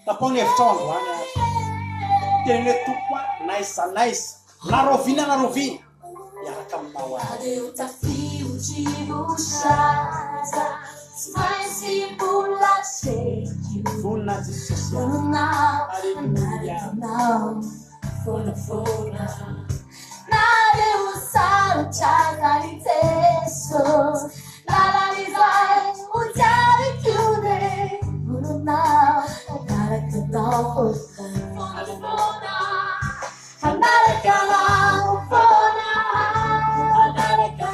tapony hevitra ao androany teny hoe tompo naisa na rovina miaraka aminao Adeus, tá frio de buchada, Spicy bola seju Voninahitra Jesosy. Fona Haleluya. Anaraka Fona Nareo sarotry Jesosy Lalalizay Ujary chiude Fona Anaraka Fona Anaraka Fona Anaraka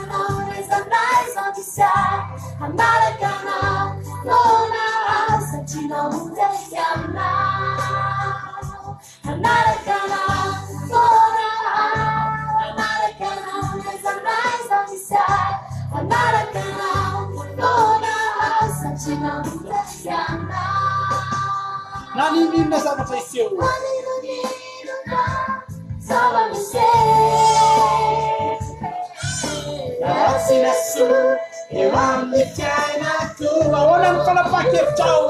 Rezanais Odissai Anaraka Fona Satina Mudayamna Anaraka Fona Anaraka Rezanais Odissai Anaraka Fona Satina Mudayamna Naninona zavatra iseho. Sinaso eo amin'ny fiainako. Ahoana ny fanapahan-kevitrao?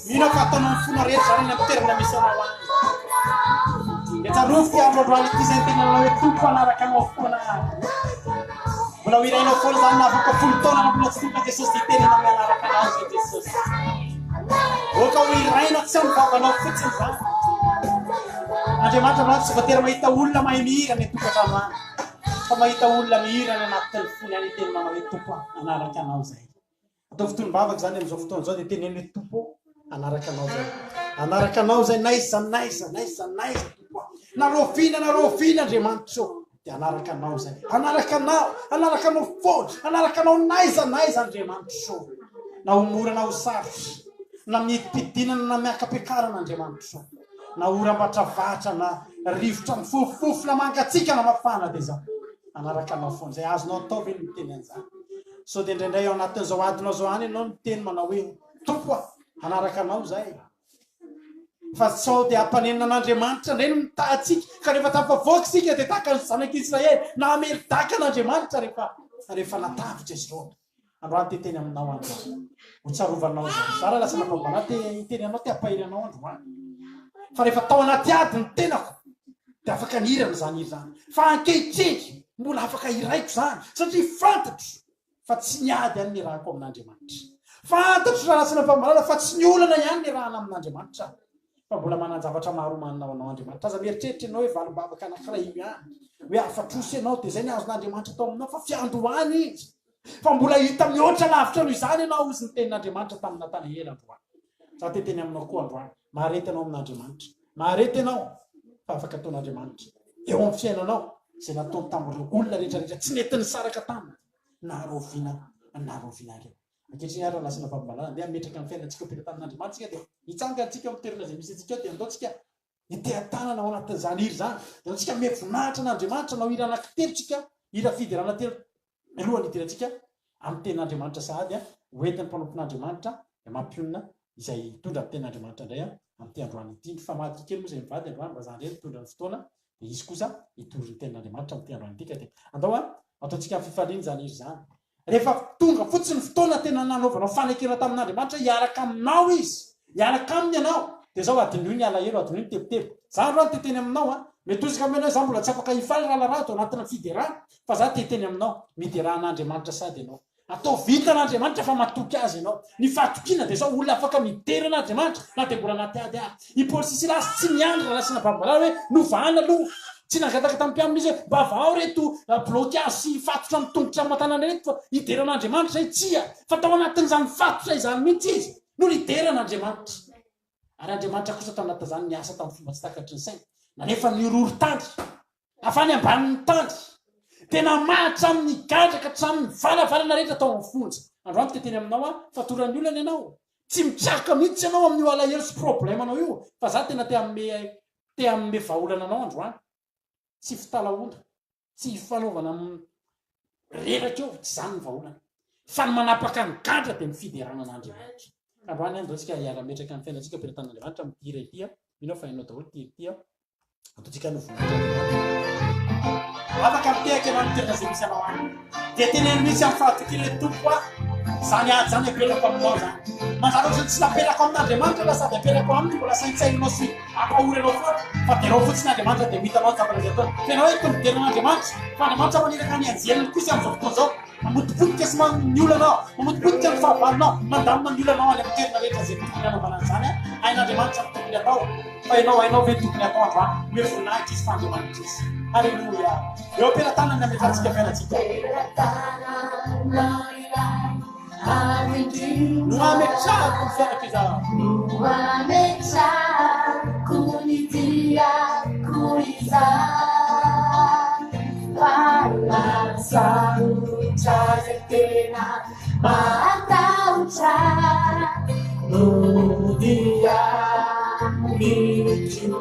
Mino fa ataonao fona rehetra zany amin'ny toerana misy anao any. Dia tsaroviko amin'ny androany ity izay tena hoe tompo anaraka anao foana. Mbola ho irainao foana zany na afaka folo taona na mbola tsy tompo Jesosy dia tenenao mianaraka anao zay Jesosy. Oka ho irainao tsy mivavanao fotsiny zany. Andriamanitra manaty tsy voatery mahita olona mahay mihira ny tokantrano any. Fa mahita olona mihira ny anaty telefony any tenenao hoe tompo anaraka anao zay. Atao fotonim-bavaka zany amin'izao fotoana izao dia tenenao hoe tompo anaraka anao zay. Anaraka anao zay naiza tompo. Na rofina Andriamanitra dia anaraka anao zay. Anaraka anao foana, anaraka anao naiza Andriamanitra. Na ho mora na ho sarotra, na mietipidinana na miaka-piakarana Andriamanitra. Na oram-batravatra na rivotra mifofofona mangatsika na mafana dia zao. Anaraka anao foana zay azonao atao ve ny teny an'izany. So dia indraindray ao anatin'izao adinao zao any ianao ny teny manao hoe tompo anaraka anao zay. Fa sao dia ampanenina an'Andriamanitra indray no mitahantsika ka rehefa tafavoaka isika dia tahaka ny zanak'Israely na ameridaka an'Andriamanitra rehefa natavitra izy ireo. Androany ty teny aminao androany ho tsarovanao zay. Zara lasa nafaovana iteny anao ty ampahiry anao androany. Fa rehefa tao anaty ady ny tenako dia afaka nirana zany iry zany. Fa ankehitriny mbola afaka iraiko zany satria fantatro fa tsy niady any ny rahako amin'Andriamanitra. Fantatro raha lasa nafamalala fa tsy ny olana ihany ny rahana amin'Andriamanitra. Fa mbola mananjavatra maro manao anao Andriamanitra. Aza mieritreritra ianao hoe valom-bavaka anankiray ihany. Hoe afatrosy ianao dia zay ny azon'Andriamanitra atao aminao fa fiandroany izy. Fa mbola hita mihoatra lavitra noho izany ianao izy ny tenin'Andriamanitra tamin'ny Natanaela androany. Za te teny aminao koa androany. Maharety ianao amin'Andriamanitra. Maharety ianao fa afaka ataon'Andriamanitra. Eo amin'ny fiainanao izay nataony tamin'ireo olona rehetrarehetra tsy nety nisaraka taminy. Naroviana ireo. Ankehitriny ary lasa navambalana dia ametraka amin'ny fiainantsika am-pitan'Andriamanitra dia hitsangantsika amin'ny toerana izay misy antsika dia andaontsika itehan-tanana ao anatin'izany hira zany. Dia antsika mivoninahitra n'Andriamanitra na hira anankitelo tsika, hira fidirana telo alohan'ny hidirantsika amin'ny tenin'Andriamanitra sahady hoentin'ny mpanompon'Andriamanitra dia mampionina izay hitondra amin'ny tenin'Andriamanitra indray amin'ity androany ity. Ny famadika kely moa izay mivady androany mba zany ireny hitondra ny fotoana dia izy kosa hitondra ny tenin'Andriamanitra amin'ity androany ity ka dia andao ataontsika fifaliana zany izy zany. Rehefa tonga fotsiny fotoana tena nanaovanao fanekena tamin'Andriamanitra hiaraka aminao izy, hiaraka aminy ianao dia zao adin'io ny alahelo, adin'io ny tebotebo. Za androany teteny aminao mety ozika aminao za mbola tsy afaka hifaly raha raha atao anatina fiderana fa za teteny aminao miderahan'Andriamanitra sady ianao. Atao vitan'Andriamanitra fa matoky azy ianao. Ny fahatokiana dia zao olona afaka mideran'Andriamanitra na dia mbola anaty ady. I Paoly sy Silasy tsy niandry raha lasa nabambalala hoe novahana aloha tsy nangataka tamin'ny mpiamina izy hoe mba vao reto blocage sy fatotra mitongotra matanana reto fa ideran'andriamanitra zay tsia fa tao anatin'izany fatotra izany mihitsy izy no lideran'andriamanitra ary andriamanitra kosa tao anatin'izany niasa tamin'ny fomba tsy takatry ny saina nanefa nyroro tandry afany ambanin'ny tandry tena mahatra amin'ny gandraka tramin'ny valavalana rehetra tao amin'ny fonja androany teteny aminao fatoran'ny olana ianao tsy mitraka mihitsy ianao amin'ny alahelo sy problemanao io fa za tena te amme vaolana anao androany tsy fitalaona tsy fanaovana reraka eo tsy zany ny vaolana fa ny manapaka ny gadra dia ny fideranan'andriamanitra androany andro tsika hiara-metraka ny fiainantsika mpiretan'andriamanitra mitira itya inao fa hainao daholo tia ataontsika no voninahitra afaka mitehaka ianao mitirana zay misy anao any dia teneny misy amin'ny fahatokile tompo zany ady zany aperako aminao zany manjary ohatrany tsy naperako amin'andriamanitra la sady aperako aminy mbola saintsainanao sy ampahoranao foana fa dianao fotsiny andriamanitra dia mitanao ny zavana zay ataony tenao hoe tomboderan'andriamanitra fa andriamanitra maniraka ny anjelany kosa amin'izao fotoana zao mamotipotika sy ny olanao mamotipotika ny fahavalonao mandamina ny olanao any amin'ny toerana rehetra zay tokony anaovana an'izany hain'andriamanitra ny tokony atao fa ianao ve tokony atao androany mivoninahitra izy fa andriamanitra izy halleloia eo ampelantanany ametratsika fiainantsika no ametrahako ny fianatra iza no ametrahako ny diako iza Saluta tena matahutra dia micu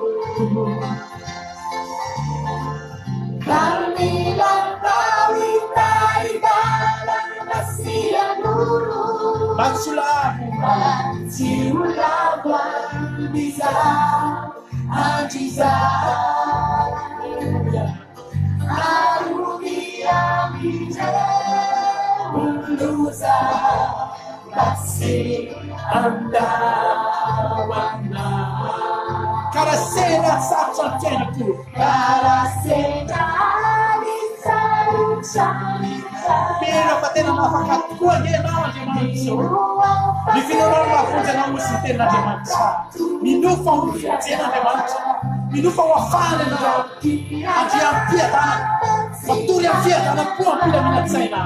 kami lampaui dalam Asia dulu Matsulabu bisa ajiza Lusa masih anda warna karasena sacha tenaku karasena di Pero patena mafakatua nao andriamanitra ny finonao mafonjy anao mosi tena andriamanitra minofa hofonjena andriamanitra minofa ho afana anao andriam-piadana fatory amin'ny fiadana koa ampila minatsaina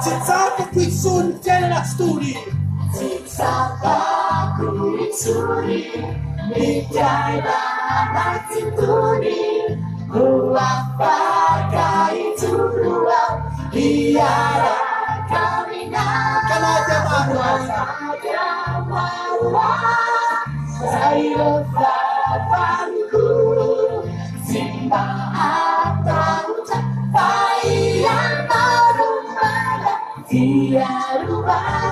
tsy tsapako itsony fiainana tsy tory Suri Mijaina Natsituri Huapaka Iturua Biara Kamina Kanaja Marwa Sayo Fafanku Simba Atauta Paian Marumala Tiarubaku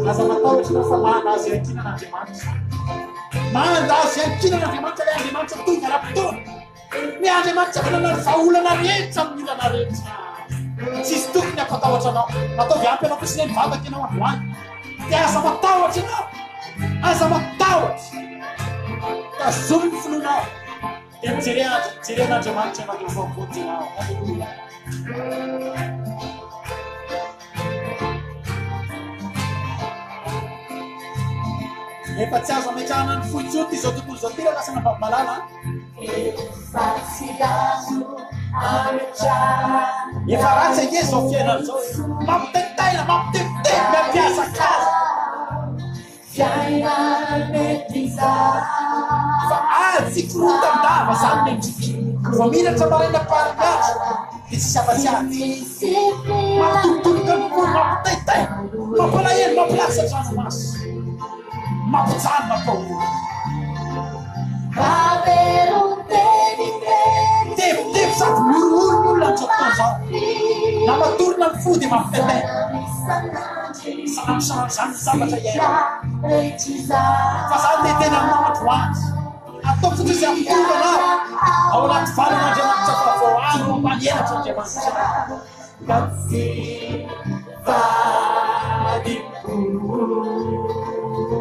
Asa matahotra na fa mandazy ankina n'andriamanitra mandazy ankina n'andriamanitra le andriamanitra tonga ara-potoana ny andriamanitra manana ny vahaolana rehetra amin'ny olana rehetra tsisy tokony ampatahotra anao ataovy ampy anao fosiny ny vavaka ianao androany dia aza matahotra ianao aza matahotra tazomy ny finonao dia mijery an'andriamanitra ianao dia vaovody ianao alleluia efa tsy azo ametrahana ny foitsoty izao tontolo izao tira lasa nampamalala efa ratsy ake zao fiainana zao mampitaitaina mampitepitepy mampiasa kaza fa tsy korotandava zany mendriky fa minatra maraina pariatra dia tsy afatsyatsy mampitolotoloka nykory mampitaitaina mampalahelo mampilasa dranomasy mampijano mampahory tepitepy sady morooro ny olona anjotona zao na matorina ny fo dia mampitaitaina sanamisanany zany ny zavatra iaina fa zany dia tena aminao androany atao fotry izy ampitonga anao ao anaty valan'andriamanitra fa vao any mampanielatra andriamanitra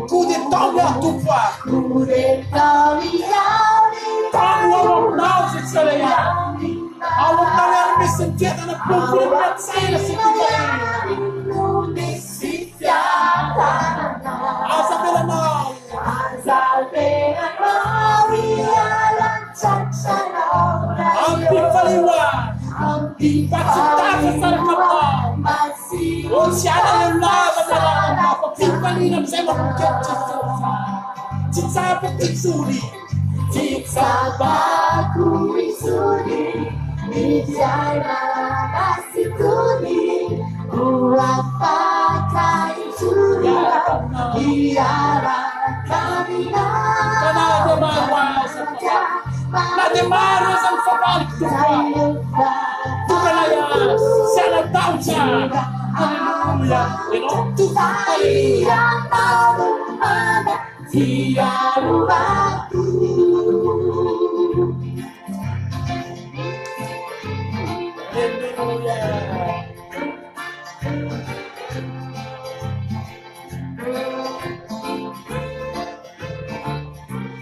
Kude tamo atumpo tamo ao aminao zay tsy kaleha ao aminao ary misy ny fiadana pompony miatsaina sy tika siana lava pimpalina amizay manomikevitra tsy tsapa titsony Tsitsabako isuri Mijaina nasituni Uapaka isuri Iara kamina Nade maro essa não fala que tu vai se ela taucha aleluia e não tu vai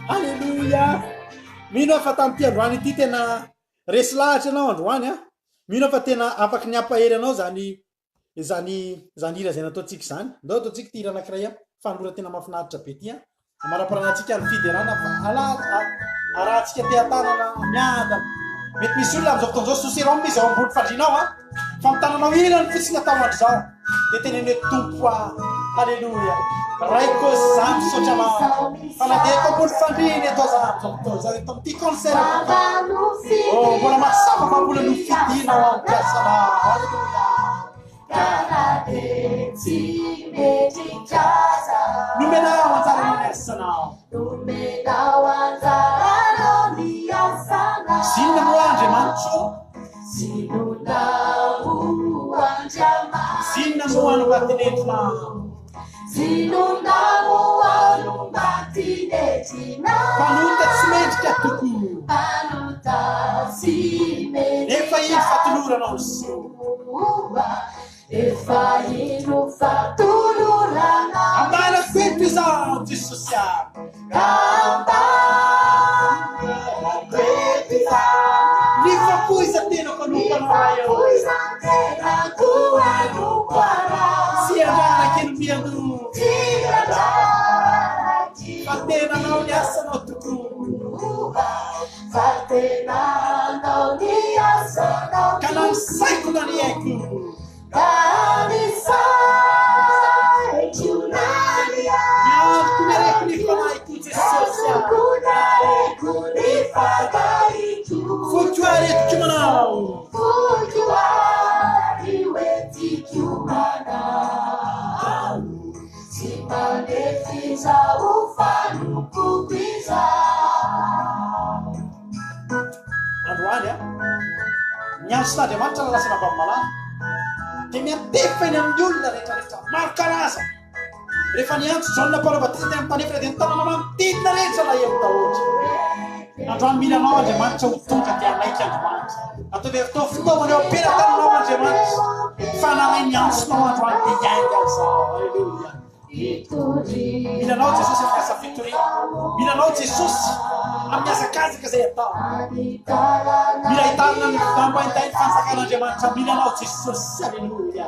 aleluia mino fa tamin'ity androany ity tena resy lahatra anao androany a mino fa tena afaky ny ampahery anao zany ira zay nataontsika zany ndao ataontsika ty ira anankiray a fanora tena mahafinaritra be ty a maraparanantsika ny fiderana fa arahantsika te-tanana miada mety misy olona amizao fotoan'izao soseranao misy ao ambony fandrinao a fa mitananao irany fotsiny atao andro zao de teneny hoe tompo a aleluia raiko zany misaotra anao fanadeko ambony fandriny atao zany amizao fotoan'izao eto amity concert mbola mahasama fa mbola nofidinao ampiasanao aleluia numenao anjara ny asanao zinona mo andriamanitro zinona mo anombatinetinao panota tsy mendrika toko efa iny fatoloranao Efaino fatulurana ambara feito exato e social Lifa coisa tena conuca no raio Se andar aqui no meio Fatena não olhaça no tucu Fatena não olhaça no tucu Canal sai com o Danieco Kami sai chunaria Kunare kunifai kujisosia Futuare kumanao Futuare weti kumanao Simane fiza ufanu kubiza Androania Nyasta de mancha la sena bamala Che mi atteffene un giulla retra marcaraza rehefa niantso zao namparavatena tena tany efa dentana mamantidina rehetra la evita oatra androany mila anao andriamanitra ho tonga dia anaiky androanitra atao ve atao fitaovana eo apera taminao andriamanitra fa nanay niantsonao androany dia iainga zao aleluia mila anao jesosy amin'ny asa fitoria mila anao jesosy amin'ny asakazaka zay atao mila hitanina ny dambaintainy fansakan'andriamanitra mila anao jesosy aleluia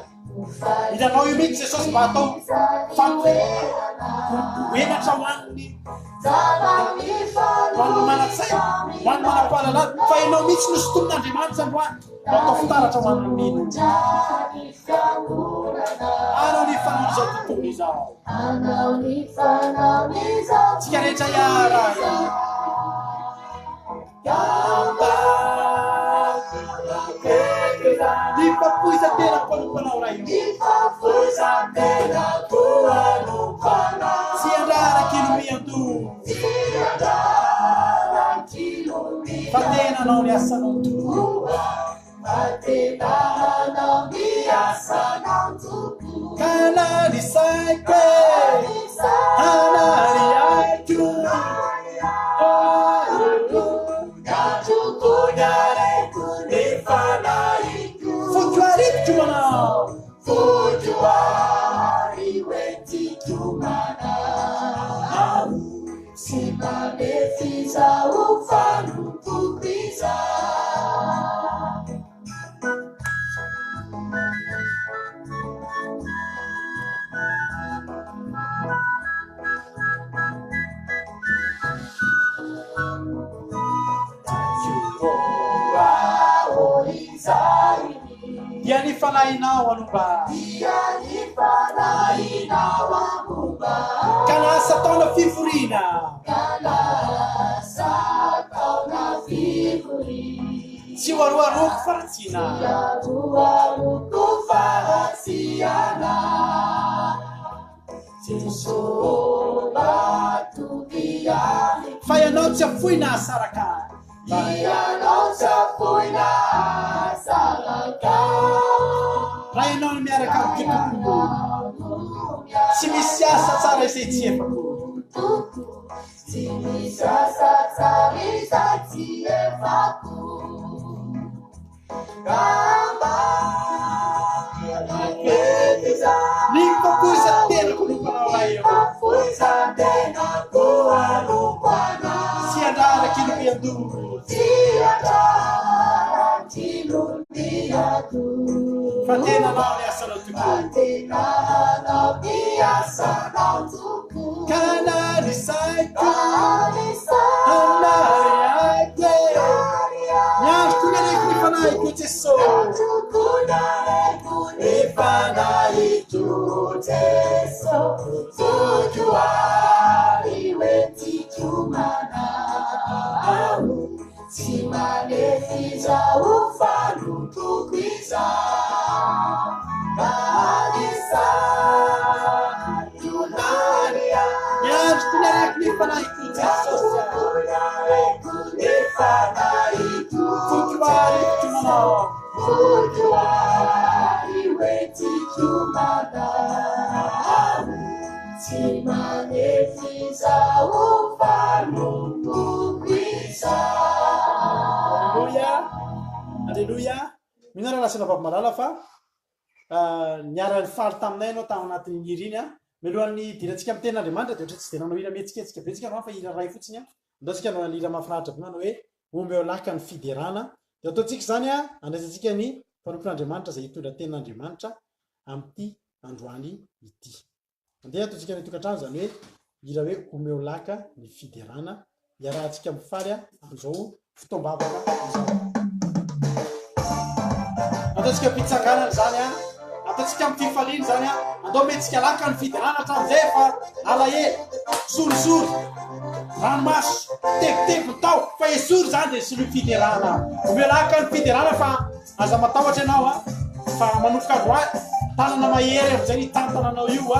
mila anao io mihitsy jesosy mba atao fampoenatra hoanny hoanno manatsaina hoanno manampahalalady fa enao mihitsy nosotomin'andriamanitra androany atao fitaratra hoanno mino anao ny fanao zao tontolo izao tsika rehetra iara Di papuisa tena panupanao raio Si andara kilumiantu Fatena não lhe assanam tu Kanari saike Kanari aitu Futuari cumanau Futuari weti cumanau Simane fiza ufanu kubiza Dia ni fanainao anumba Dia ni Siaruaruku fahasiana Tisola dia fa ianao tsy afoina asaraka ianao tsy afoina asaraka raha ianao no miaraka am'tokoko tsy misy asa tsara izay tsy efako tsy misy asa tsara izay tsy efako ny fapoizan-tenako nompanao raha eo fapoizan-tenako anompana sy andraraky no miandoro sy andraraky no miandoro fa tena nao ny asanao toko tena nao ny asanao toko ka narisaiko anariaiko miandroko nareko ny fanahyko jesosy miandroko nareko ny fanahyko jesosy fotioareko manao Alléluia. Minara lasana vavimalala fa niara-ny faly taminay anao tao anatin'ny iriny mialohan'ny dirantsika amin'ny tenin'Andriamanitra dia ohatra tsy dia nanao hira mihetsiketsika betsika fa hira ray fotsiny andaosika no hira mahafinaritra be manao hoe omby eo laka ny fiderana dia ataontsika zany andraisantsika ny mpanompon'Andriamanitra izay hitondra tenin'Andriamanitra amin'ity androany ity andeha ataontsika ny tokantrano zany hoe hira hoe omby eo laka ny fiderana iarahantsika mifaly amin'izao fotoam-bavaka izao ataontsika mpitsanganana zany ataontsika amin'ny fifaliany zany andao metsika laka ny fiderana hatramin'izay fa alahelo sorisory ranomaso tekoteko tao fa esory zany dia sy ny fiderana omelaka ny fiderana fa aza matahotra ianao fa manofoka androany tanana mahery amin'izay ny tantananao io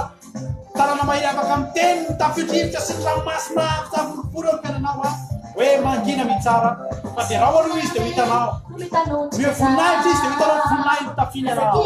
tanana mahery afaka amin'ny teny mitafidrivotra sy ny ranomasina zavoropory eo ny fiainanao hoe mangina mitsara fa dia raha aloha izy dia ho hitanao mio voninahitra izy dia ho hitanao voninahitra tafiny anao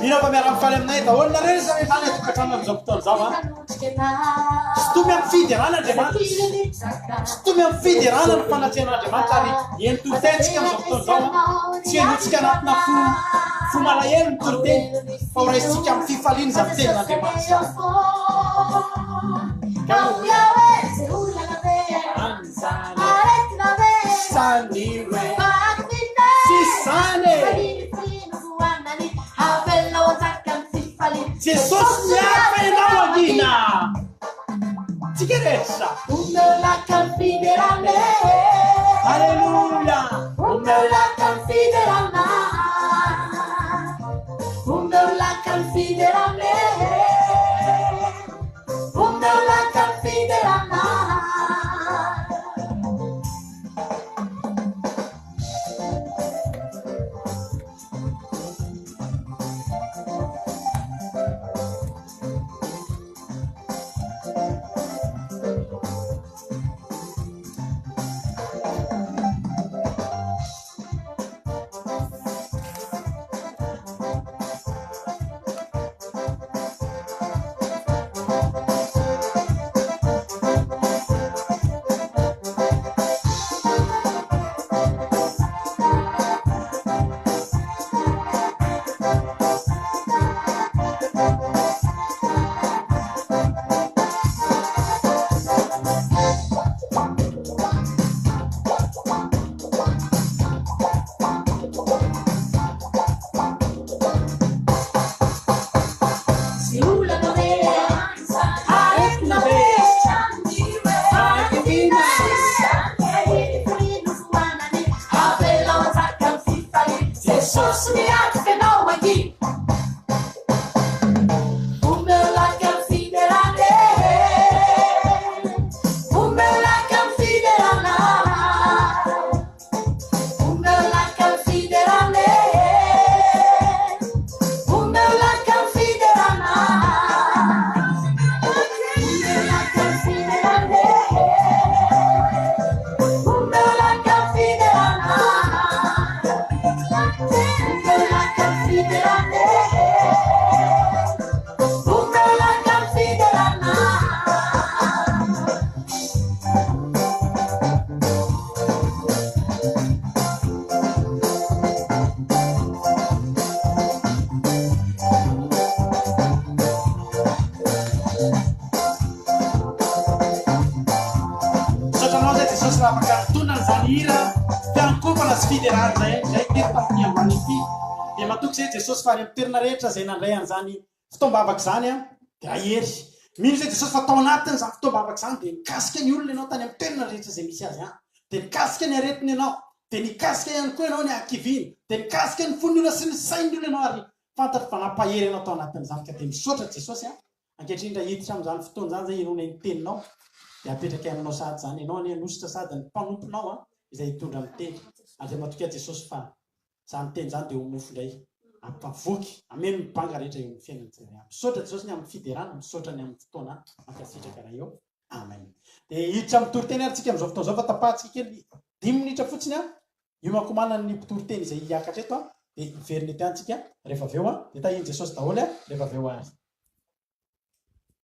Minao miara mifaly aminay daholo nareny zany zany atokantrano amin'izao fotoana zao sy tomy amin'ny fideran'Andriamanitra sy tomy amin'ny fiderana ny fanatrehan'Andriamanitra ary enitotentsika amin'izao fotoana zao tsy enotsika anatina fo malahelo ny toroteny fa ho raisitsika amin'ny fifaliany zany tenin'Andriamanitra Jesosy miafa ianao adina tsika rehetra Umelaka fiderane Alleluia Umelaka fiderana Umelaka fiderane Umelaka fiderana Jesosy miatriky anao angy omelaka amy fiderane omelaka amy fiderana omelaka amy fiderane omelaka amy fiderana omelaka amy fiderane omelaka amy fiderana omelaka amy fiderane omelaka amy fiderana Sotranao zay Jesosy raha makatonany zany hira fiankopana sy fiderana zay teto tamin'ny androany ity dia matoky zay Jesosy fary amin'ny toerana rehetra zay nandray an'izany fitoam-bavaka zany dia ahery mino zay Jesosy fa tao anatiny zany fitoam-bavaka zany dia nikasika ny olona ianao tany amin'ny toerana rehetra zay misy azy dia nikasika ny aretiny ianao dia nikasika ihany koa ianao ny akiviny dia nikasika ny fon'ny olona sy ny sain'ny olona ianao ary fantatry fa nampahery ianao tao anatin'izany ka dia misaotra Jesosy ankehitriny raha hiditra amin'izany fotoana zany zay ianao ny teninao dia apetraka aminao sady zany ianao ny anositra sady ny mpanomponao izay hitondra amin'ny teny ary dia matoky Jesosy fa zany teny zany dia ho mofo indray ampavoky ameno ny banga rehetra eo amin'ny fiainana misaotra Jesosy ny amin'ny fiderana misaotra ny amin'ny fotoana mankasitraka raha eo amen dia hiditra amin'ny toriteny ary tsika amin'izao fotoana zao fa tapahantsika kely 10 minitra fotsiny io mankomana ny mpitoriteny izay hiakatra eto dia hiveriny ety antsika rehefa aveo dia tahiny Jesosy daholo rehefa aveo ary